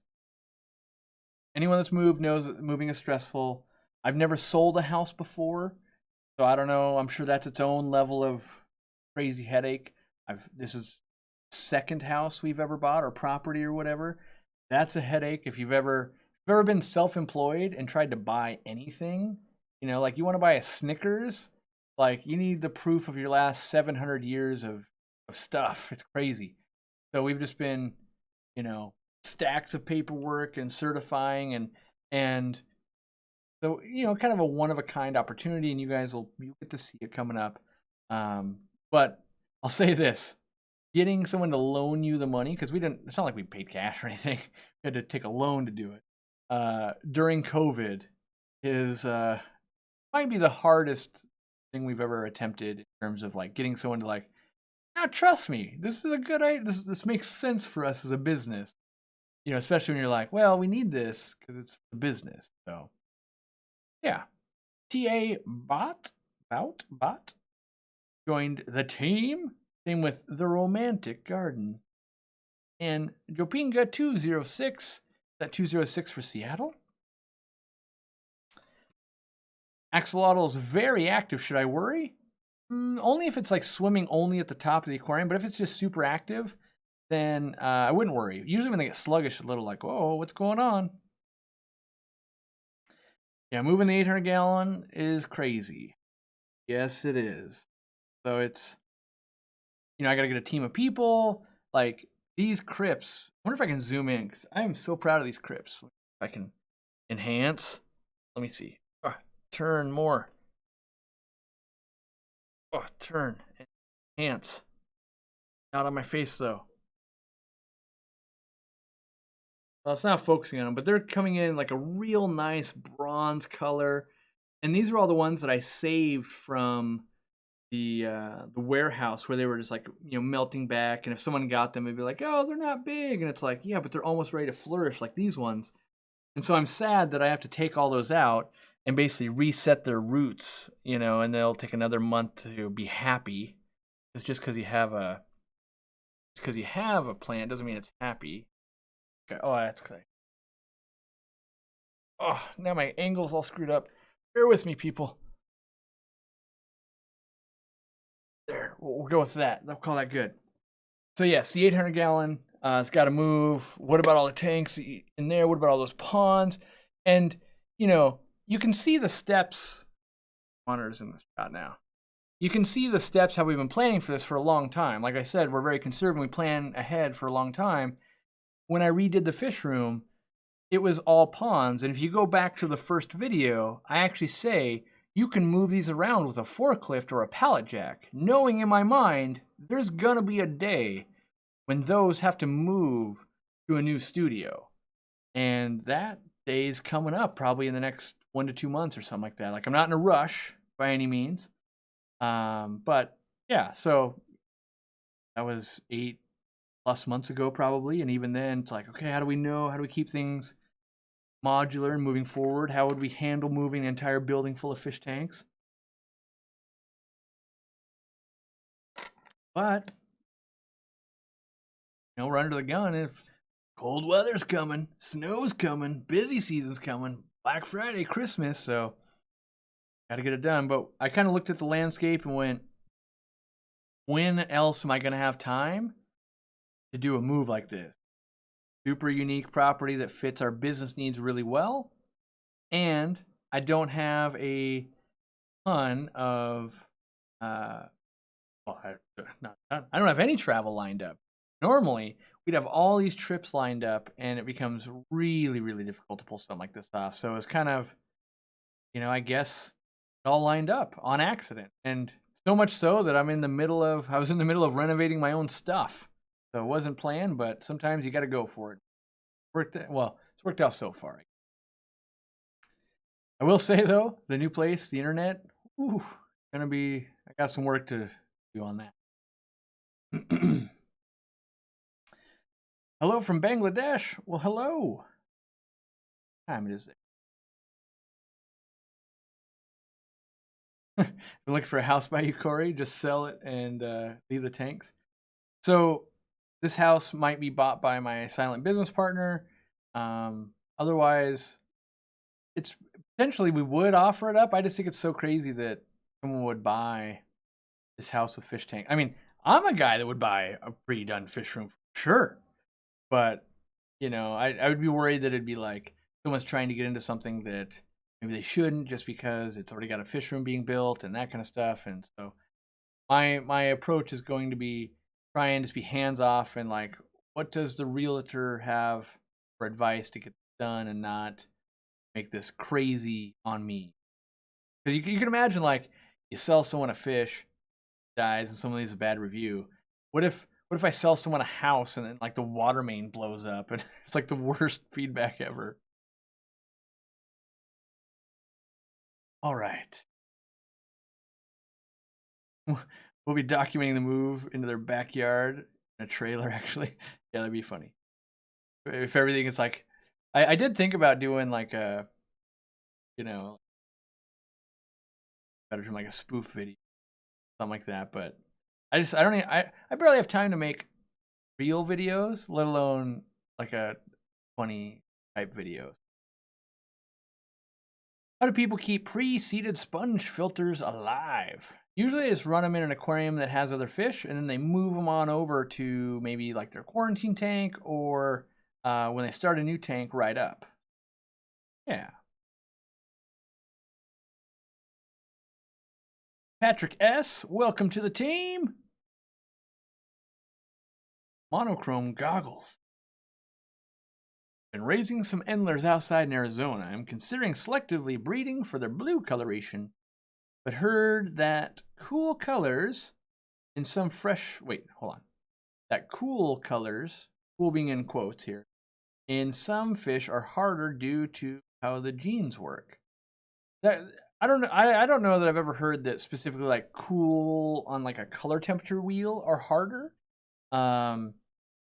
Anyone that's moved knows that moving is stressful. I've never sold a house before, so I don't know. I'm sure that's its own level of crazy headache. This is the second house we've ever bought, or property or whatever. That's a headache. If you've ever been self-employed and tried to buy anything, you want to buy a Snickers, Like, you need the proof of your last 700 years of stuff. It's crazy. So we've just been, you know, stacks of paperwork and certifying and so, you know, kind of a one-of-a-kind opportunity, and you guys will get to see it coming up. But I'll say this. Getting someone to loan you the money, because it's not like we paid cash or anything. We had to take a loan to do it. During COVID might be the hardest thing we've ever attempted in terms of like getting someone to like, now trust me, this is a good idea. This makes sense for us as a business. You know, especially when you're like, well, we need this because it's the business. So yeah. TA Bot joined the team. Same with The Romantic Garden. And Jopinga 206. That 206 for Seattle. Axolotl is very active. Should I worry? Only if it's like swimming only at the top of the aquarium. But if it's just super active, then I wouldn't worry. Usually when they get sluggish, a little like, whoa, what's going on? Yeah, moving the 800-gallon is crazy. Yes, it is. So it's, you know, I got to get a team of people. Like these crypts. I wonder if I can zoom in because I am so proud of these crypts. If I can enhance. Let me see. Oh, turn more. Oh, turn. Enhance. Not on my face though. Well, it's not focusing on them, but they're coming in like a real nice bronze color. And these are all the ones that I saved from the warehouse where they were just like, you know, melting back. And if someone got them, it'd be like, oh, they're not big. And it's like, yeah, but they're almost ready to flourish like these ones. And so I'm sad that I have to take all those out and basically reset their roots, you know, and they'll take another month to be happy. It's just because you have a plant doesn't mean it's happy. Okay. Oh, that's okay. Oh, now my angle's all screwed up. Bear with me, people. There, we'll go with that. I'll call that good. So yes, the 800-gallon, it's got to move. What about all the tanks in there? What about all those ponds? And, you know, you can see the steps. Monitors in the shot now. You can see the steps, how we've been planning for this for a long time. Like I said, we're very conservative. We plan ahead for a long time. When I redid the fish room, it was all ponds. And if you go back to the first video, I actually say you can move these around with a forklift or a pallet jack, knowing in my mind there's going to be a day when those have to move to a new studio. And that day is coming up probably in the next 1 to 2 months or something like that. Like, I'm not in a rush by any means. But yeah, so that was 8+ months ago probably. And even then it's like, okay, how do we keep things modular and moving forward? How would we handle moving an entire building full of fish tanks? But, you know, we're under the gun. If cold weather's coming, snow's coming, busy season's coming, Black Friday, Christmas, so got to get it done. But I kind of looked at the landscape and went, when else am I going to have time to do a move like this? Super unique property that fits our business needs really well. And I don't have a ton of, I don't have any travel lined up. Normally, we'd have all these trips lined up, and it becomes really, really difficult to pull something like this off. So it's kind of, you know, I guess it all lined up on accident. And so much so that I was in the middle of renovating my own stuff. So it wasn't planned, but sometimes you got to go for it. It's worked out so far. I will say though, the new place, the internet, I got some work to do on that. Hello from Bangladesh. Well, hello. What time it is there? Looking for a house by you, Corey? Just sell it and leave the tanks. So this house might be bought by my silent business partner. Otherwise, it's potentially we would offer it up. I just think it's so crazy that someone would buy this house with fish tank. I mean, I'm a guy that would buy a pre-done fish room for sure. But, you know, I would be worried that it'd be like someone's trying to get into something that maybe they shouldn't just because it's already got a fish room being built and that kind of stuff. And so my approach is going to be try and just be hands off and like, what does the realtor have for advice to get done and not make this crazy on me? Because you can imagine, like, you sell someone a fish, dies, and someone leaves a bad review. What if I sell someone a house and then like the water main blows up and it's like the worst feedback ever? All right. We'll be documenting the move into their backyard in a trailer, actually. Yeah, that'd be funny. If everything is like, I did think about doing like a, you know, better than like a spoof video, something like that. But I don't even, I barely have time to make real videos, let alone like a funny type videos. How do people keep pre-seeded sponge filters alive? Usually they just run them in an aquarium that has other fish, and then they move them on over to maybe like their quarantine tank, or when they start a new tank, right up. Yeah. Patrick S., welcome to the team. Monochrome goggles. Been raising some endlers outside in Arizona. I'm considering selectively breeding for their blue coloration, but heard that cool colors in some fresh... Wait, hold on. That cool colors, cool being in quotes here, in some fish are harder due to how the genes work. That I don't know. I don't know that I've ever heard that specifically like cool on like a color temperature wheel are harder.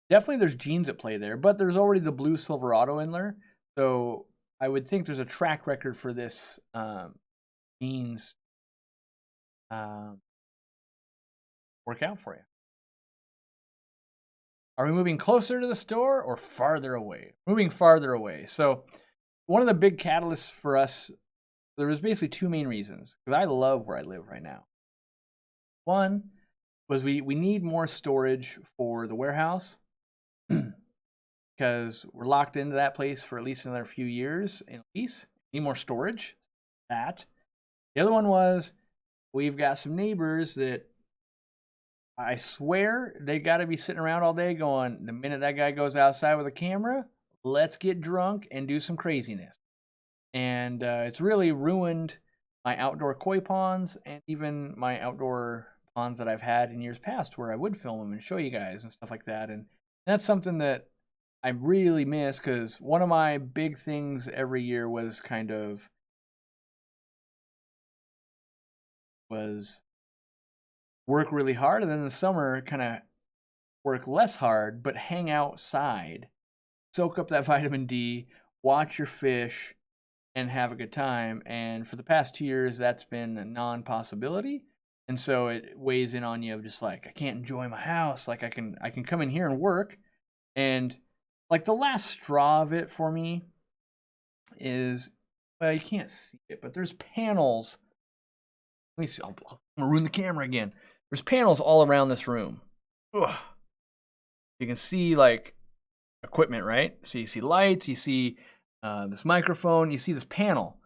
Definitely there's genes at play there, but there's already the blue Silverado Endler, so I would think there's a track record for this genes work out for you. Are we moving closer to the store or farther away? Moving farther away. So one of the big catalysts for us, there was basically two main reasons, because I love where I live right now. One was we need more storage for the warehouse, because we're locked into that place for at least another few years in lease. Need more storage. That. The other one was we've got some neighbors that I swear they got to be sitting around all day going, the minute that guy goes outside with a camera, let's get drunk and do some craziness. And it's really ruined my outdoor koi ponds and even my outdoor ponds that I've had in years past where I would film them and show you guys and stuff like that. And that's something that I really miss, because one of my big things every year was work really hard, and then in the summer kind of work less hard, but hang outside, soak up that vitamin D, watch your fish, and have a good time. And for the past 2 years, that's been a non-possibility. And so it weighs in on you of just like, I can't enjoy my house. Like I can come in here and work. And like the last straw of it for me is, well, you can't see it, but there's panels. Let me see. I'm gonna ruin the camera again. There's panels all around this room. Ugh. You can see like equipment, right? So you see lights, you see this microphone, you see this panel.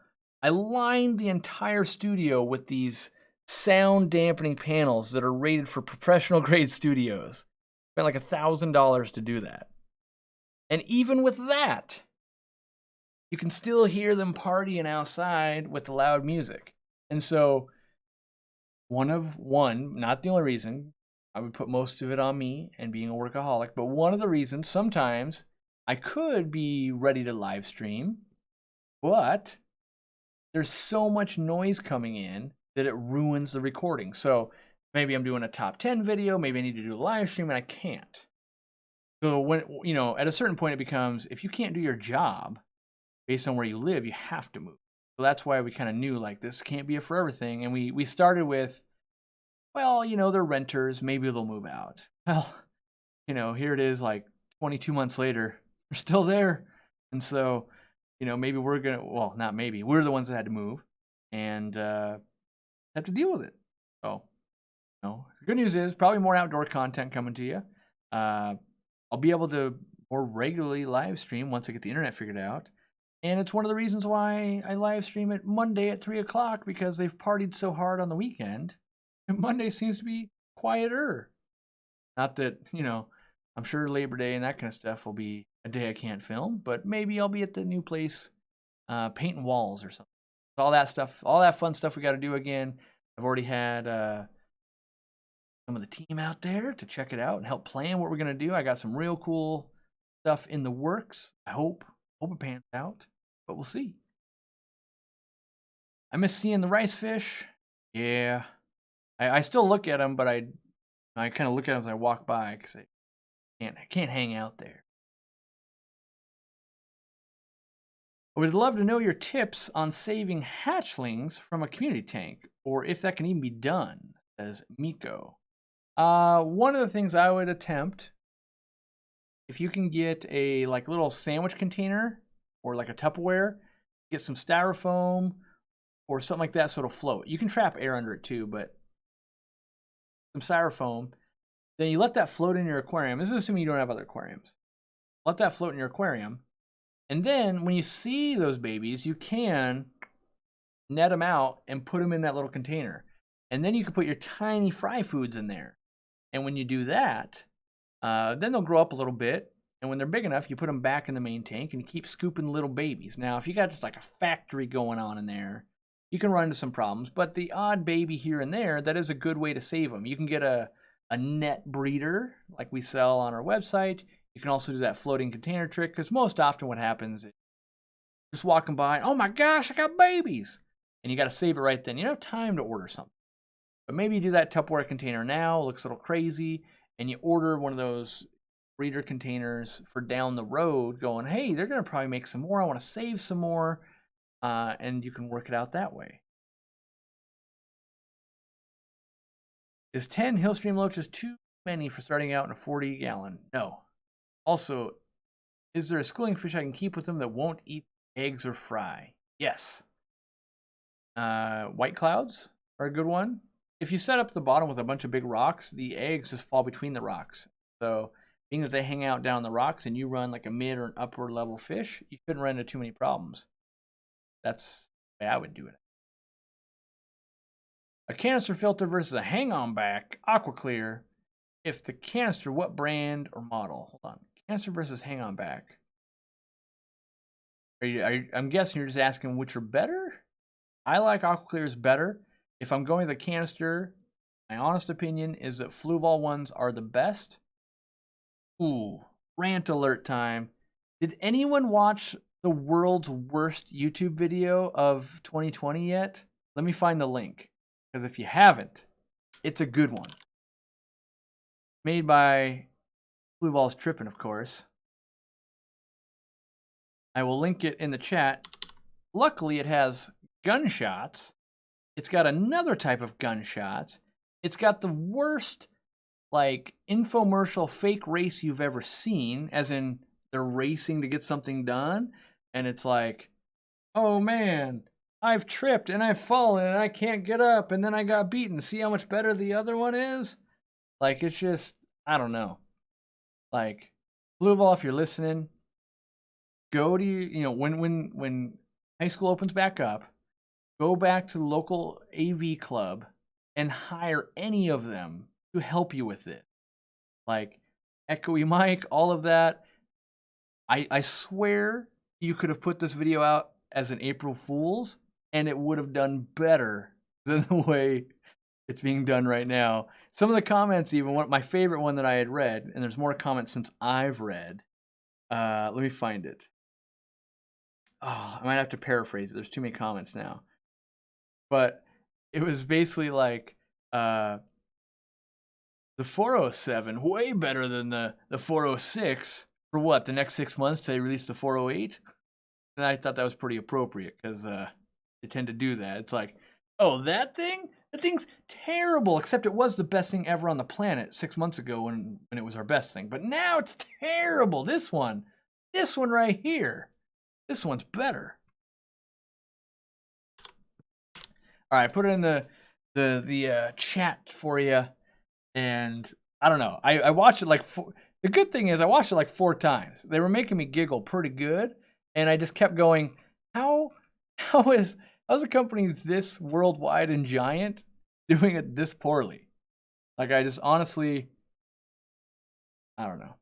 I lined the entire studio with these sound dampening panels that are rated for professional grade studios. Spent like $1,000 to do that. And even with that, you can still hear them partying outside with the loud music. And so not the only reason, I would put most of it on me and being a workaholic, but one of the reasons sometimes I could be ready to live stream, but there's so much noise coming in that it ruins the recording. So maybe I'm doing a top 10 video, maybe I need to do a live stream and I can't. So when, at a certain point it becomes, if you can't do your job based on where you live, you have to move. So that's why we kind of knew like this can't be a forever thing. And we started with, well, they're renters, maybe they'll move out. Well, here it is like 22 months later, they're still there. And so, maybe we're not maybe, we're the ones that had to move and have to deal with it. So, the good news is probably more outdoor content coming to you. I'll be able to more regularly live stream once I get the internet figured out. And it's one of the reasons why I live stream it Monday at 3 o'clock, because they've partied so hard on the weekend. And Monday seems to be quieter. Not that, you know, I'm sure Labor Day and that kind of stuff will be a day I can't film, but maybe I'll be at the new place painting walls or something. All that stuff, all that fun stuff we got to do again. I've already had some of the team out there to check it out and help plan what we're going to do. I got some real cool stuff in the works. I hope it pans out, but we'll see. I miss seeing the rice fish. Yeah. I still look at them, but I kind of look at them as I walk by because I can't hang out there. I would love to know your tips on saving hatchlings from a community tank, or if that can even be done, says Miko. One of the things I would attempt, if you can get a like little sandwich container or like a Tupperware, get some styrofoam or something like that so it'll float. You can trap air under it too, but some styrofoam. Then you let that float in your aquarium. This is assuming you don't have other aquariums. Let that float in your aquarium. And then when you see those babies, you can net them out and put them in that little container. And then you can put your tiny fry foods in there. And when you do that, then they'll grow up a little bit. And when they're big enough, you put them back in the main tank and you keep scooping little babies. Now, if you got just like a factory going on in there, you can run into some problems. But the odd baby here and there, that is a good way to save them. You can get a net breeder like we sell on our website. You can also do that floating container trick, because most often what happens is just walking by, oh my gosh, I got babies. And you got to save it right then. You don't have time to order something. But maybe you do that Tupperware container now, it looks a little crazy, and you order one of those breeder containers for down the road going, hey, they're going to probably make some more. I want to save some more. And you can work it out that way. Is 10 Hillstream loaches too many for starting out in a 40-gallon? No. Also, is there a schooling fish I can keep with them that won't eat eggs or fry? Yes. White clouds are a good one. If you set up the bottom with a bunch of big rocks, the eggs just fall between the rocks. So being that they hang out down the rocks and you run like a mid or an upper level fish, you shouldn't run into too many problems. That's the way I would do it. A canister filter versus a hang-on back aqua clear. If the canister, what brand or model? Hold on. Canister versus hang-on back. I'm guessing you're just asking which are better? I like aqua clears better. If I'm going with a canister, my honest opinion is that Fluval ones are the best. Ooh, rant alert time. Did anyone watch the world's worst YouTube video of 2020 yet? Let me find the link, because if you haven't, it's a good one. Made by Fluval's Trippin', of course. I will link it in the chat. Luckily, it has gunshots. It's got another type of gunshots. It's got the worst, like, infomercial fake race you've ever seen, as in they're racing to get something done. And it's like, oh man, I've tripped and I've fallen and I can't get up and then I got beaten. See how much better the other one is? Like, it's just, I don't know. Like, Fluval, if you're listening, go to, you know, when high school opens back up, go back to the local AV club and hire any of them to help you with it. Like, Echoey Mike, all of that. I swear you could have put this video out as an April Fool's and it would have done better than the way it's being done right now. Some of the comments, even my favorite one that I had read, and there's more comments since I've read. Let me find it. Oh, I might have to paraphrase it. There's too many comments now. But it was basically like the 407, way better than the 406 for what, the next 6 months till they release the 408? And I thought that was pretty appropriate because they tend to do that. It's like, oh, that thing? That thing's terrible, except it was the best thing ever on the planet 6 months ago when it was our best thing. But now it's terrible. This one right here, this one's better. All right, put it in the chat for you. And I don't know. I watched it like the good thing is I watched it like 4 times. They were making me giggle pretty good. And I just kept going, how's a company this worldwide and giant doing it this poorly? Like, I just honestly, I don't know.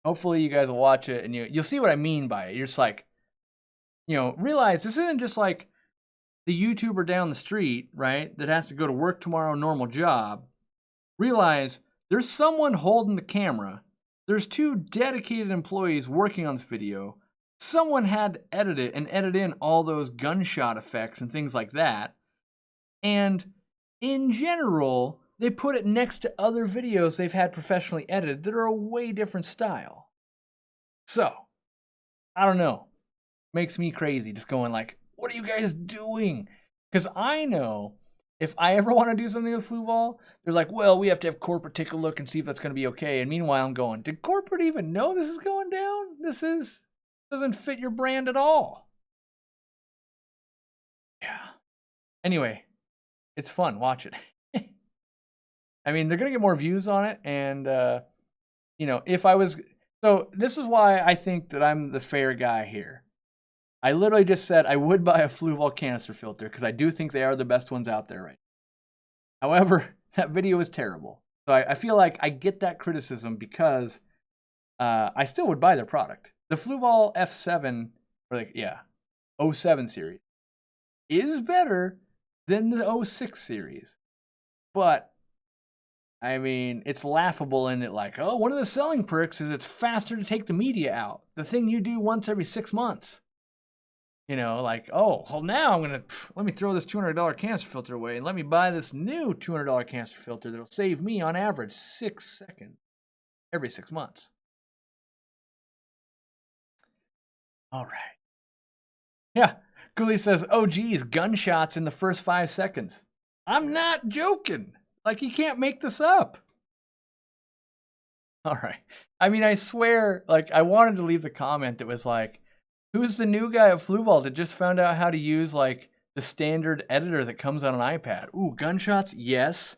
Hopefully you guys will watch it and you'll see what I mean by it. You're just like, realize this isn't just like the YouTuber down the street, right, that has to go to work tomorrow, normal job. Realize there's someone holding the camera. There's 2 dedicated employees working on this video. Someone had to edit it and edit in all those gunshot effects and things like that. And in general, they put it next to other videos they've had professionally edited that are a way different style. So, I don't know. Makes me crazy just going like, what are you guys doing? Because I know if I ever want to do something with Fluval, they're like, well, we have to have corporate take a look and see if that's going to be okay. And meanwhile, I'm going, did corporate even know this is going down? This doesn't fit your brand at all. Yeah. Anyway, it's fun. Watch it. I mean, they're going to get more views on it. And, if I was... So this is why I think that I'm the fair guy here. I literally just said I would buy a Fluval canister filter because I do think they are the best ones out there right now. However, that video is terrible. So I feel like I get that criticism because I still would buy their product. The Fluval F7, or 07 series is better than the 06 series. But, I mean, it's laughable in it like, oh, one of the selling perks is it's faster to take the media out. The thing you do once every 6 months. Like, oh, well, now let me throw this $200 canister filter away and let me buy this new $200 canister filter that'll save me on average 6 seconds every 6 months. All right. Yeah, Cooley says, oh, geez, gunshots in the first 5 seconds. I'm not joking. Like, you can't make this up. All right. I mean, I swear, like, I wanted to leave the comment that was like, who's the new guy at Fluval that just found out how to use, like, the standard editor that comes on an iPad? Ooh, gunshots? Yes.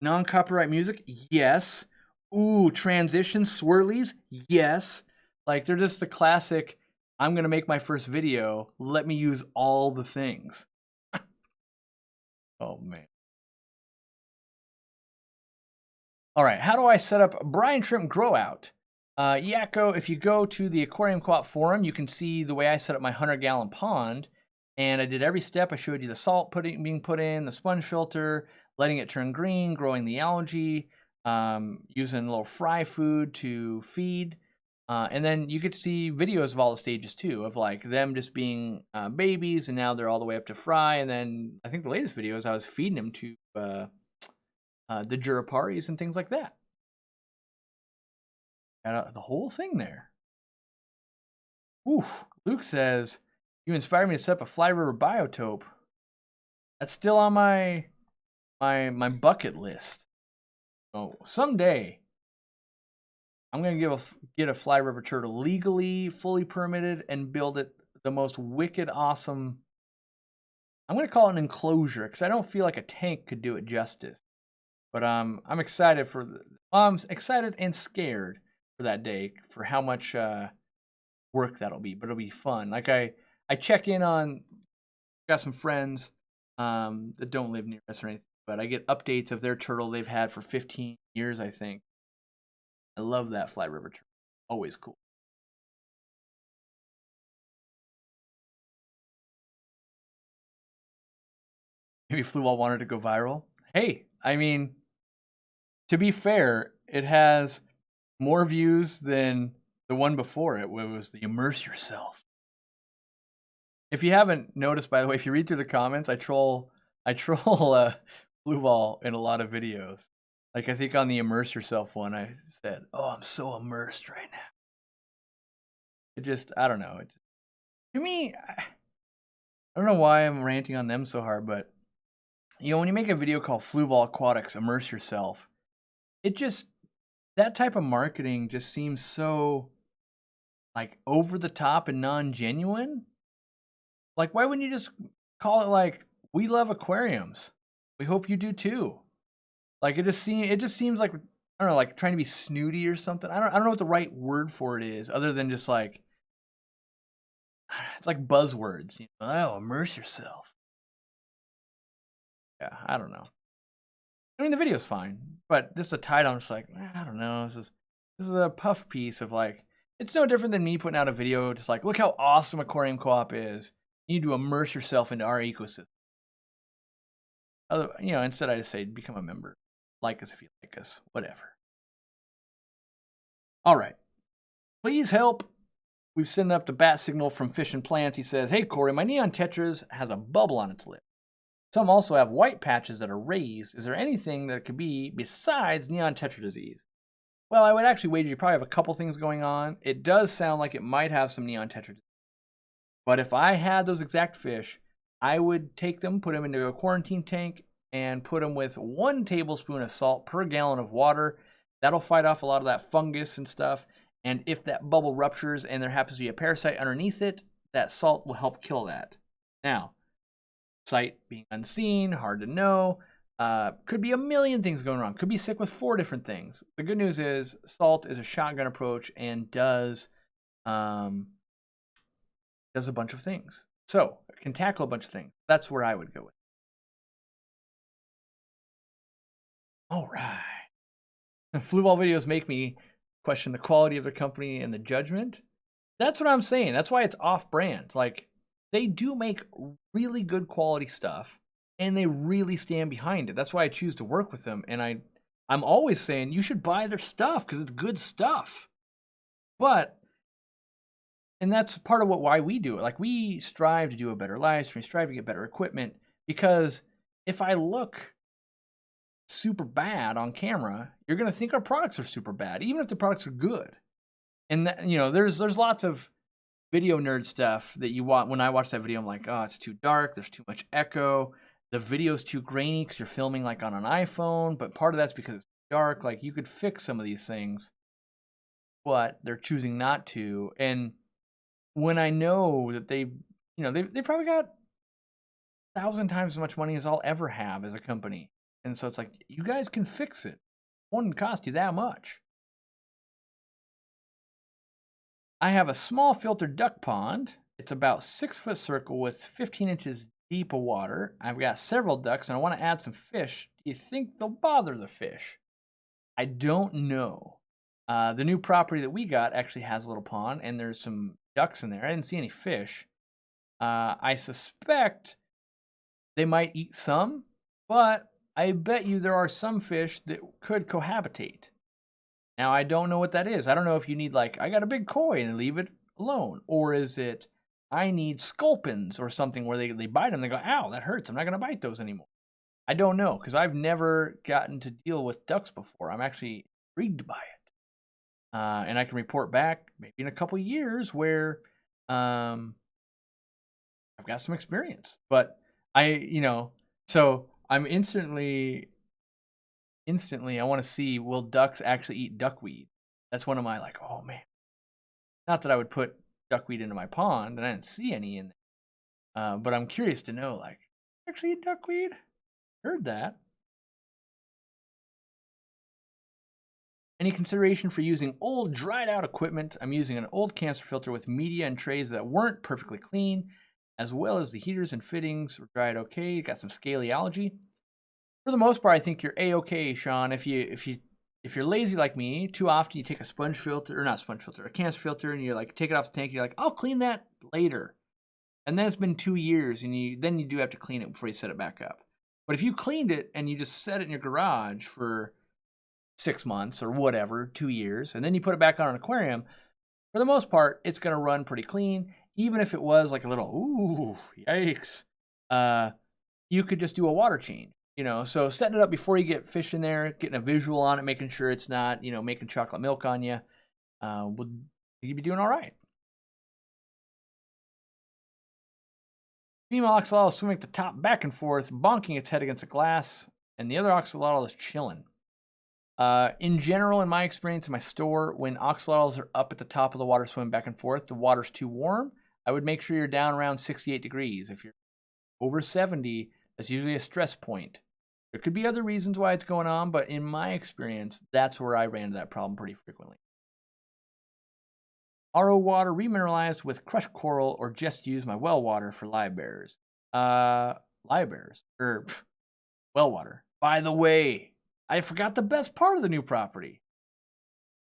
Non-copyright music? Yes. Ooh, transitions, swirlies? Yes. Like, they're just the classic, I'm going to make my first video, let me use all the things. Oh, man. All right, how do I set up brine shrimp grow out? Yakko, if you go to the Aquarium Co-Op forum, you can see the way I set up my 100-gallon pond. And I did every step. I showed you the salt being put in, the sponge filter, letting it turn green, growing the algae, using a little fry food to feed. And then you get to see videos of all the stages too, of like them just being babies, and now they're all the way up to fry. And then I think the latest video is I was feeding them to the Juraparis and things like that. Got the whole thing there. Oof. Luke says, you inspired me to set up a Fly River biotope. That's still on my bucket list. Oh, someday I'm gonna get a Fly River turtle legally, fully permitted, and build it the most wicked awesome. I'm gonna call it an enclosure because I don't feel like a tank could do it justice. But I'm excited I'm excited and scared for that day, for how much work that'll be. But it'll be fun. Like I check in on, got some friends that don't live near us or anything, but I get updates of their turtle they've had for 15 years, I think. I love that Fly River turtle. Always cool. Maybe Fluval wanted to go viral. Hey, I mean, to be fair, it has more views than the one before it, where it was the immerse yourself. If you haven't noticed, by the way, if you read through the comments, I troll Fluval in a lot of videos. Like I think on the immerse yourself one, I said, "Oh, I'm so immersed right now." It just, I don't know. To me, I don't know why I'm ranting on them so hard, but when you make a video called Fluval Aquatics, immerse yourself, it just, that type of marketing just seems so like over the top and non-genuine. Like, why wouldn't you just call it like, we love aquariums, we hope you do too? Like, it just seems like, I don't know, like trying to be snooty or something. I don't know what the right word for it is, other than just like, it's like buzzwords. Oh, immerse yourself. Yeah, I don't know. I mean, the video's fine, but just the title, I'm just like, I don't know. This is a puff piece of like, it's no different than me putting out a video just like, look how awesome Aquarium Co-op is. You need to immerse yourself into our ecosystem. Instead I just say, become a member. Like us if you like us. Whatever. All right. Please help. We've sent up the bat signal from Fish and Plants. He says, hey, Corey, my neon tetras has a bubble on its lip. Some also have white patches that are raised. Is there anything that it could be besides neon tetra disease? Well, I would actually wager you probably have a couple things going on. It does sound like it might have some neon tetra disease. But if I had those exact fish, I would take them, put them into a quarantine tank, and put them with 1 tablespoon of salt per gallon of water. That'll fight off a lot of that fungus and stuff. And if that bubble ruptures and there happens to be a parasite underneath it, that salt will help kill that. Now, sight being unseen, hard to know. Could be a million things going wrong. Could be sick with 4 different things. The good news is salt is a shotgun approach and does a bunch of things. So it can tackle a bunch of things. That's where I would go with. All right. Flu ball videos make me question the quality of their company and the judgment. That's what I'm saying. That's why it's off-brand. Like, they do make really good quality stuff, and they really stand behind it. That's why I choose to work with them. And I'm always saying you should buy their stuff because it's good stuff. And that's part of why we do it. Like, we strive to do a better live stream, strive to get better equipment, because if I look super bad on camera, you're going to think our products are super bad, even if the products are good. And there's lots of video nerd stuff that you want. When I watch that video, I'm like, oh, it's too dark. There's too much echo. The video's too grainy because you're filming like on an iPhone. But part of that's because it's dark. Like, you could fix some of these things, but they're choosing not to. And when I know that they probably got 1,000 times as much money as I'll ever have as a company. And so it's like, you guys can fix it. It wouldn't cost you that much. I have a small filtered duck pond. It's about 6-foot circle with 15 inches deep of water. I've got several ducks and I want to add some fish. Do you think they'll bother the fish? I don't know. The new property that we got actually has a little pond and there's some ducks in there. I didn't see any fish. I suspect they might eat some, but I bet you there are some fish that could cohabitate. Now, I don't know what that is. I don't know if you need, like, I got a big koi and leave it alone. Or is it, I need sculpins or something where they bite them. They go, ow, that hurts. I'm not going to bite those anymore. I don't know, because I've never gotten to deal with ducks before. I'm actually intrigued by it. And I can report back maybe in a couple years where I've got some experience. But so I'm instantly, I want to see, will ducks actually eat duckweed? That's one of my, like, oh man. Not that I would put duckweed into my pond, and I didn't see any in there. But I'm curious to know, like, actually eat duckweed? Heard that. Any consideration for using old, dried out equipment? I'm using an old canister filter with media and trays that weren't perfectly clean, as well as the heaters and fittings were dried okay. Got some scaly algae. For the most part, I think you're a-okay, Sean. If you're lazy like me, too often you take a sponge filter, or not sponge filter, a canister filter, and you like take it off the tank. And you're like, I'll clean that later, and then it's been 2 years, and then you do have to clean it before you set it back up. But if you cleaned it and you just set it in your garage for 6 months or whatever, 2 years, and then you put it back on an aquarium, for the most part, it's going to run pretty clean. Even if it was like a little, ooh, yikes, you could just do a water change. So setting it up before you get fish in there, getting a visual on it, making sure it's not, making chocolate milk on you, you'd be doing all right. Female axolotl is swimming at the top back and forth, bonking its head against a glass, and the other axolotl is chilling. In general, in my experience in my store, when axolotls are up at the top of the water swimming back and forth, the water's too warm. I would make sure you're down around 68 degrees. If you're over 70, that's usually a stress point. There could be other reasons why it's going on, but in my experience, that's where I ran into that problem pretty frequently. RO water remineralized with crushed coral, or just use my well water for live bears. Live bears or well water. By the way, I forgot the best part of the new property.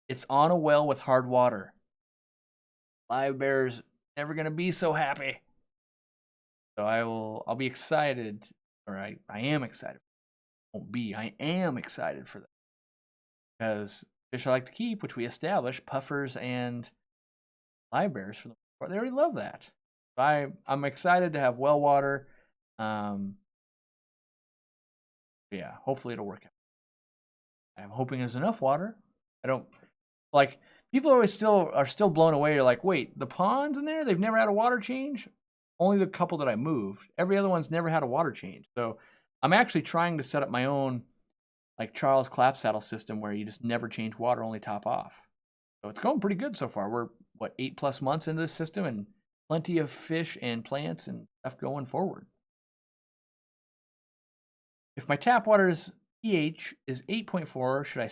It's on a well with hard water. Live bears never gonna be so happy. So I'll be excited, or I am excited. I am excited for that. Because fish I like to keep, which we established, puffers and live bears for the most part, they already love that. So I'm excited to have well water. Yeah, hopefully it'll work out. I'm hoping there's enough water. I don't like people are still blown away. They're like, wait, the ponds in there, they've never had a water change? Only the couple that I moved. Every other one's never had a water change. So I'm actually trying to set up my own like Charles clap saddle system where you just never change water, only top off. So it's going pretty good so far. We're 8+ months into this system and plenty of fish and plants and stuff going forward. If my tap water's pH is 8.4, should I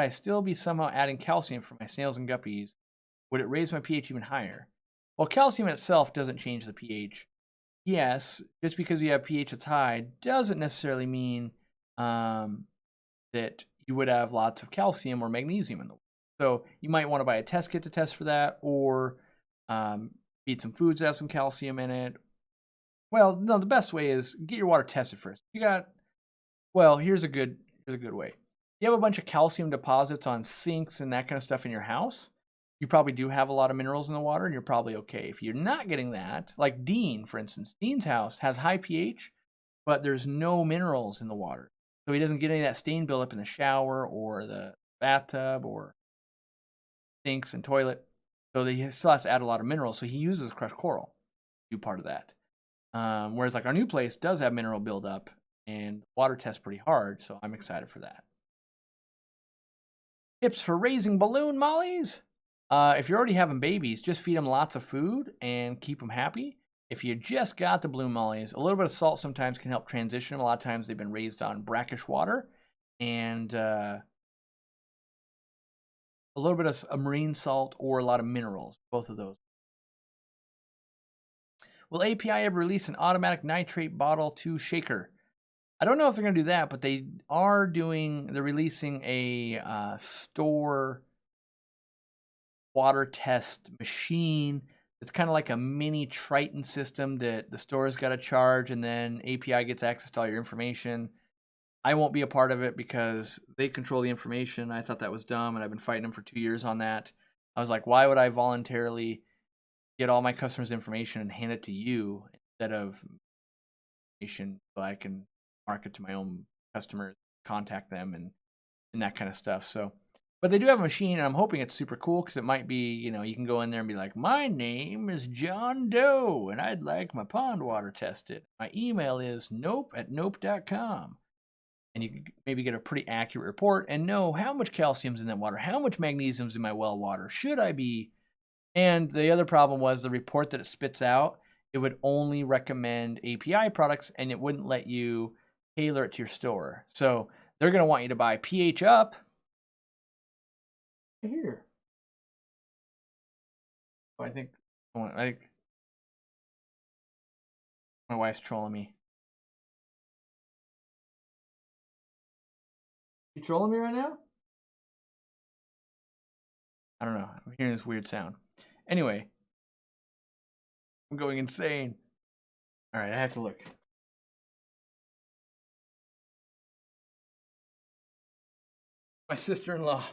still be somehow adding calcium for my snails and guppies? Would it raise my pH even higher? Well, calcium itself doesn't change the pH. Yes, just because you have pH that's high doesn't necessarily mean that you would have lots of calcium or magnesium in the water. So you might want to buy a test kit to test for that, or feed some foods that have some calcium in it. Well, no, the best way is get your water tested first. Here's a good way. You have a bunch of calcium deposits on sinks and that kind of stuff in your house. You probably do have a lot of minerals in the water, and you're probably okay. If you're not getting that, like Dean, for instance, Dean's house has high pH, but there's no minerals in the water. So he doesn't get any of that stain buildup in the shower or the bathtub or sinks and toilet. So he still has to add a lot of minerals. So he uses crushed coral to do part of that. Whereas like our new place does have mineral buildup and water tests pretty hard. So I'm excited for that. Tips for raising balloon mollies. If you're already having babies, just feed them lots of food and keep them happy. If you just got the balloon mollies, a little bit of salt sometimes can help transition them. A lot of times they've been raised on brackish water, and a little bit of a marine salt or a lot of minerals, both of those. Will API ever release an automatic nitrate bottle to shaker? I don't know if they're going to do that, but they're releasing a store water test machine. It's kind of like a mini Triton system that the store's got to charge, and then API gets access to all your information. I won't be a part of it because they control the information. I thought that was dumb, and I've been fighting them for 2 years on that. I was like, why would I voluntarily get all my customers' information and hand it to you instead of information so I can market to my own customers, contact them, and that kind of stuff. So, but they do have a machine, and I'm hoping it's super cool because it might be, you can go in there and be like, my name is John Doe, and I'd like my pond water tested. My email is nope@nope.com. And you can maybe get a pretty accurate report and know how much calcium's in that water, how much magnesium's in my well water. Should I be? And the other problem was the report that it spits out, it would only recommend API products, and it wouldn't let you tailor it to your store. So they're going to want you to buy pH Up. Here. I think my wife's trolling me. You trolling me right now? I don't know. I'm hearing this weird sound. Anyway, I'm going insane. All right, I have to look. My sister-in-law.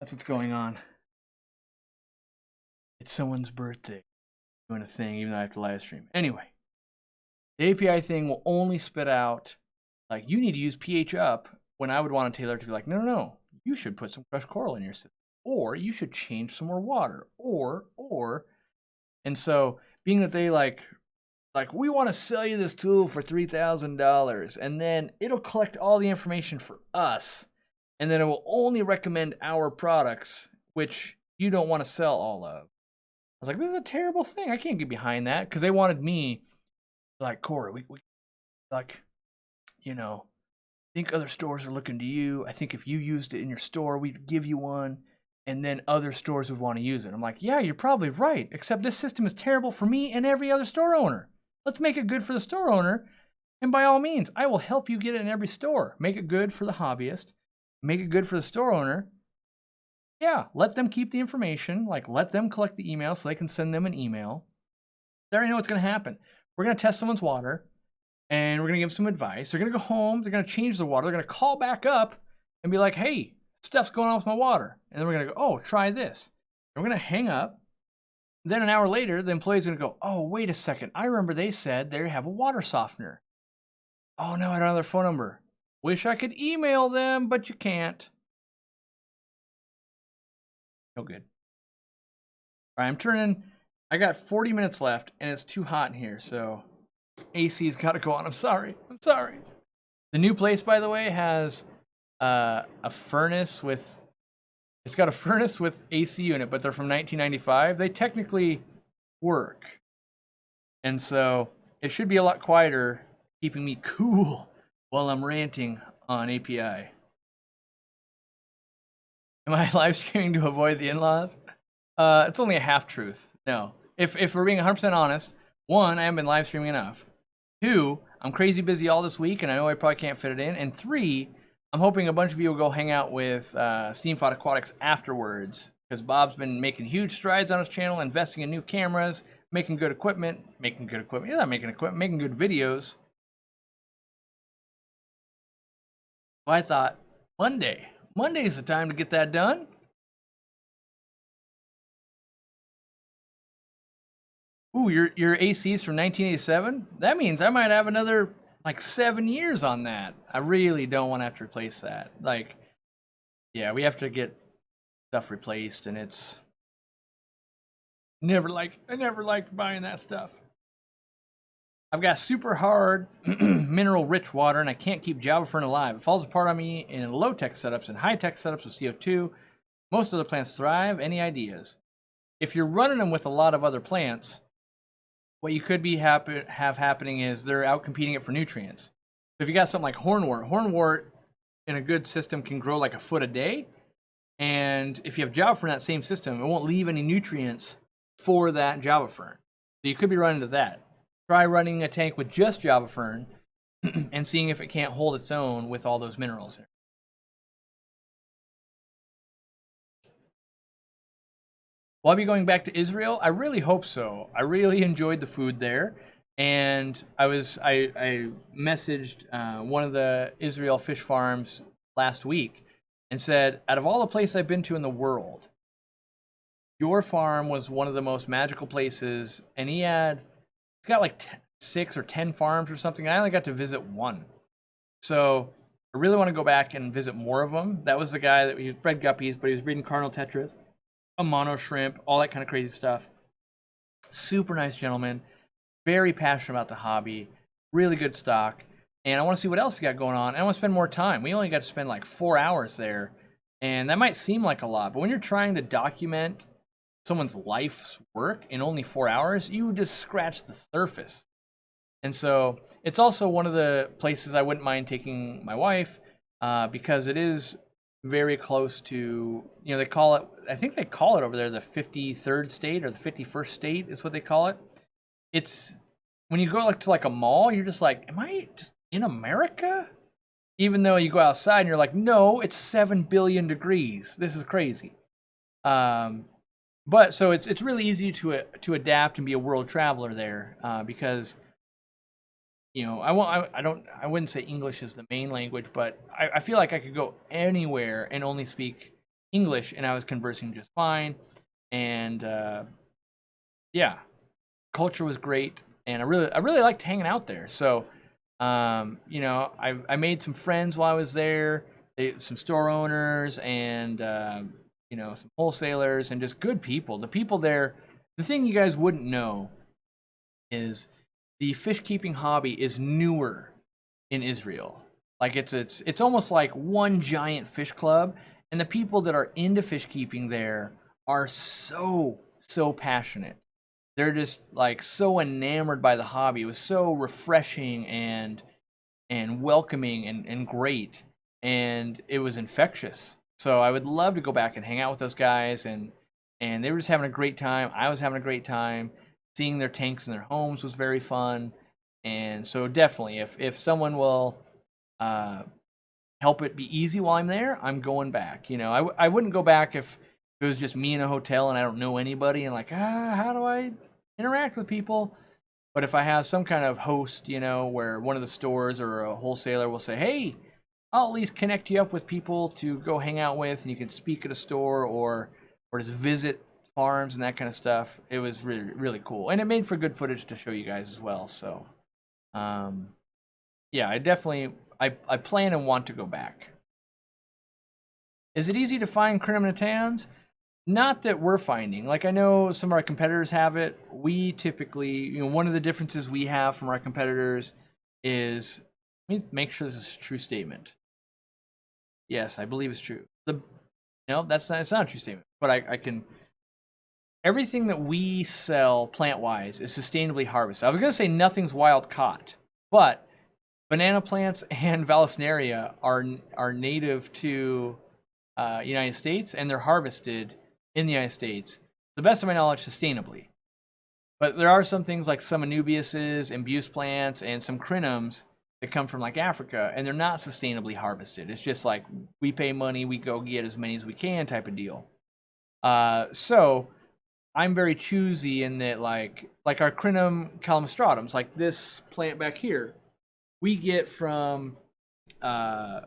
That's what's going on. It's someone's birthday. Doing a thing, even though I have to live stream. Anyway, the API thing will only spit out, like, you need to use pH Up, when I would want a tailor to be like, no, you should put some crushed coral in your system. Or you should change some more water. Or. And so, being that they like we want to sell you this tool for $3,000, and then it'll collect all the information for us, and then it will only recommend our products, which you don't want to sell all of. I was like, this is a terrible thing. I can't get behind that, because they wanted me, like, Corey, we like, I think other stores are looking to you. I think if you used it in your store, we'd give you one. and then other stores would want to use it. I'm like, yeah, you're probably right, except this system is terrible for me and every other store owner. Let's make it good for the store owner, and by all means, I will help you get it in every store. Make it good for the hobbyist, make it good for the store owner. Yeah, let them keep the information, like let them collect the email so they can send them an email. They already know what's going to happen. We're going to test someone's water, and we're going to give them some advice. They're going to go home, they're going to change the water, they're going to call back up and be like, hey, stuff's going on with my water. And then we're going to go, oh, try this. And we're going to hang up. Then an hour later, the employee's going to go, oh, wait a second. I remember they said they have a water softener. Oh, no, I don't have their phone number. Wish I could email them, but you can't. No good. All right, I'm turning. I got 40 minutes left, and it's too hot in here, so AC's got to go on. I'm sorry. The new place, by the way, has a furnace with. It's got a furnace with AC unit, but they're from 1995. They technically work, and so it should be a lot quieter, keeping me cool while I'm ranting on API. Am I live streaming to avoid the in-laws? It's only a half-truth. No. If we're being 100% honest, one, I haven't been live streaming enough. Two, I'm crazy busy all this week, and I know I probably can't fit it in. And three, I'm hoping a bunch of you will go hang out with Steamfod Aquatics afterwards, because Bob's been making huge strides on his channel, investing in new cameras, making good equipment. You're not making equipment, making good videos. So I thought, Monday's the time to get that done. Ooh, your AC's from 1987? That means I might have another, like, 7 years on that. I really don't want to have to replace that. Like, yeah, we have to get stuff replaced, and it's... I never liked buying that stuff. I've got super hard, mineral-rich water, and I can't keep Java Fern alive. It falls apart on me in low-tech setups and high-tech setups with CO2. Most other plants thrive. Any ideas? If you're running them with a lot of other plants, what you could be have happening is they're out-competing it for nutrients. So if you got something like hornwort in a good system can grow like a foot a day, and if you have Java Fern in that same system, it won't leave any nutrients for that Java Fern. So you could be running into that. Try running a tank with just Java Fern and seeing if it can't hold its own with all those minerals here. Will I be going back to Israel? I really hope so. I really enjoyed the food there, and I messaged one of the Israel fish farms last week and said, out of all the places I've been to in the world, your farm was one of the most magical places, and it's got like 6 or 10 farms or something, and I only got to visit one. So I really want to go back and visit more of them. That was the guy that he bred guppies, but he was breeding cardinal tetras, a mono shrimp, all that kind of crazy stuff. Super nice gentleman, very passionate about the hobby, really good stock, and I want to see what else he got going on, and I want to spend more time. We only got to spend like 4 hours there, and that might seem like a lot, but when you're trying to document someone's life's work in only 4 hours, you just scratch the surface. And so it's also one of the places I wouldn't mind taking my wife, because it is very close to, they call it, I think they call it over there the 53rd state or the 51st state is what they call it. It's when you go to like a mall, you're just like, am I just in America? Even though you go outside and you're like, no, it's 7 billion degrees. This is crazy. But so it's really easy to adapt and be a world traveler there, because I wouldn't say English is the main language, but I feel like I could go anywhere and only speak English, and I was conversing just fine. And yeah, culture was great, and I really liked hanging out there. So I made some friends while I was there, some store owners, and some wholesalers, and just good people. The people there, the thing you guys wouldn't know is the fish keeping hobby is newer in Israel. Like it's almost like one giant fish club, and the people that are into fish keeping there are so passionate. They're just like so enamored by the hobby. It was so refreshing and welcoming and great, and it was infectious. So I would love to go back and hang out with those guys, and they were just having a great time. I was having a great time. Seeing their tanks in their homes was very fun. And so definitely, if someone will help it be easy while I'm there, I'm going back. You know, I wouldn't go back if it was just me in a hotel and I don't know anybody and like, how do I interact with people? But if I have some kind of host, you know, where one of the stores or a wholesaler will say, hey, I'll at least connect you up with people to go hang out with, and you can speak at a store or just visit farms and that kind of stuff. It was really, really cool. And it made for good footage to show you guys as well. So, yeah, I definitely, I plan and want to go back. Is it easy to find crinum Not that we're finding. Like, I know some of our competitors have it. We typically, you know, one of the differences we have from our competitors is, let me make sure this is a true statement. Yes, I believe it's true. No, it's not a true statement. But I can, everything that we sell plant-wise is sustainably harvested. I was going to say nothing's wild caught, but banana plants and Vallisneria are native to United States, and they're harvested in the United States, to the best of my knowledge, sustainably. But there are some things like some anubiases and buse plants and some crinums that come from like Africa, and they're not sustainably harvested. It's just like, we pay money, we go get as many as we can type of deal. So I'm very choosy in that, like our crinum calmestratums, like this plant back here, we get from Florida,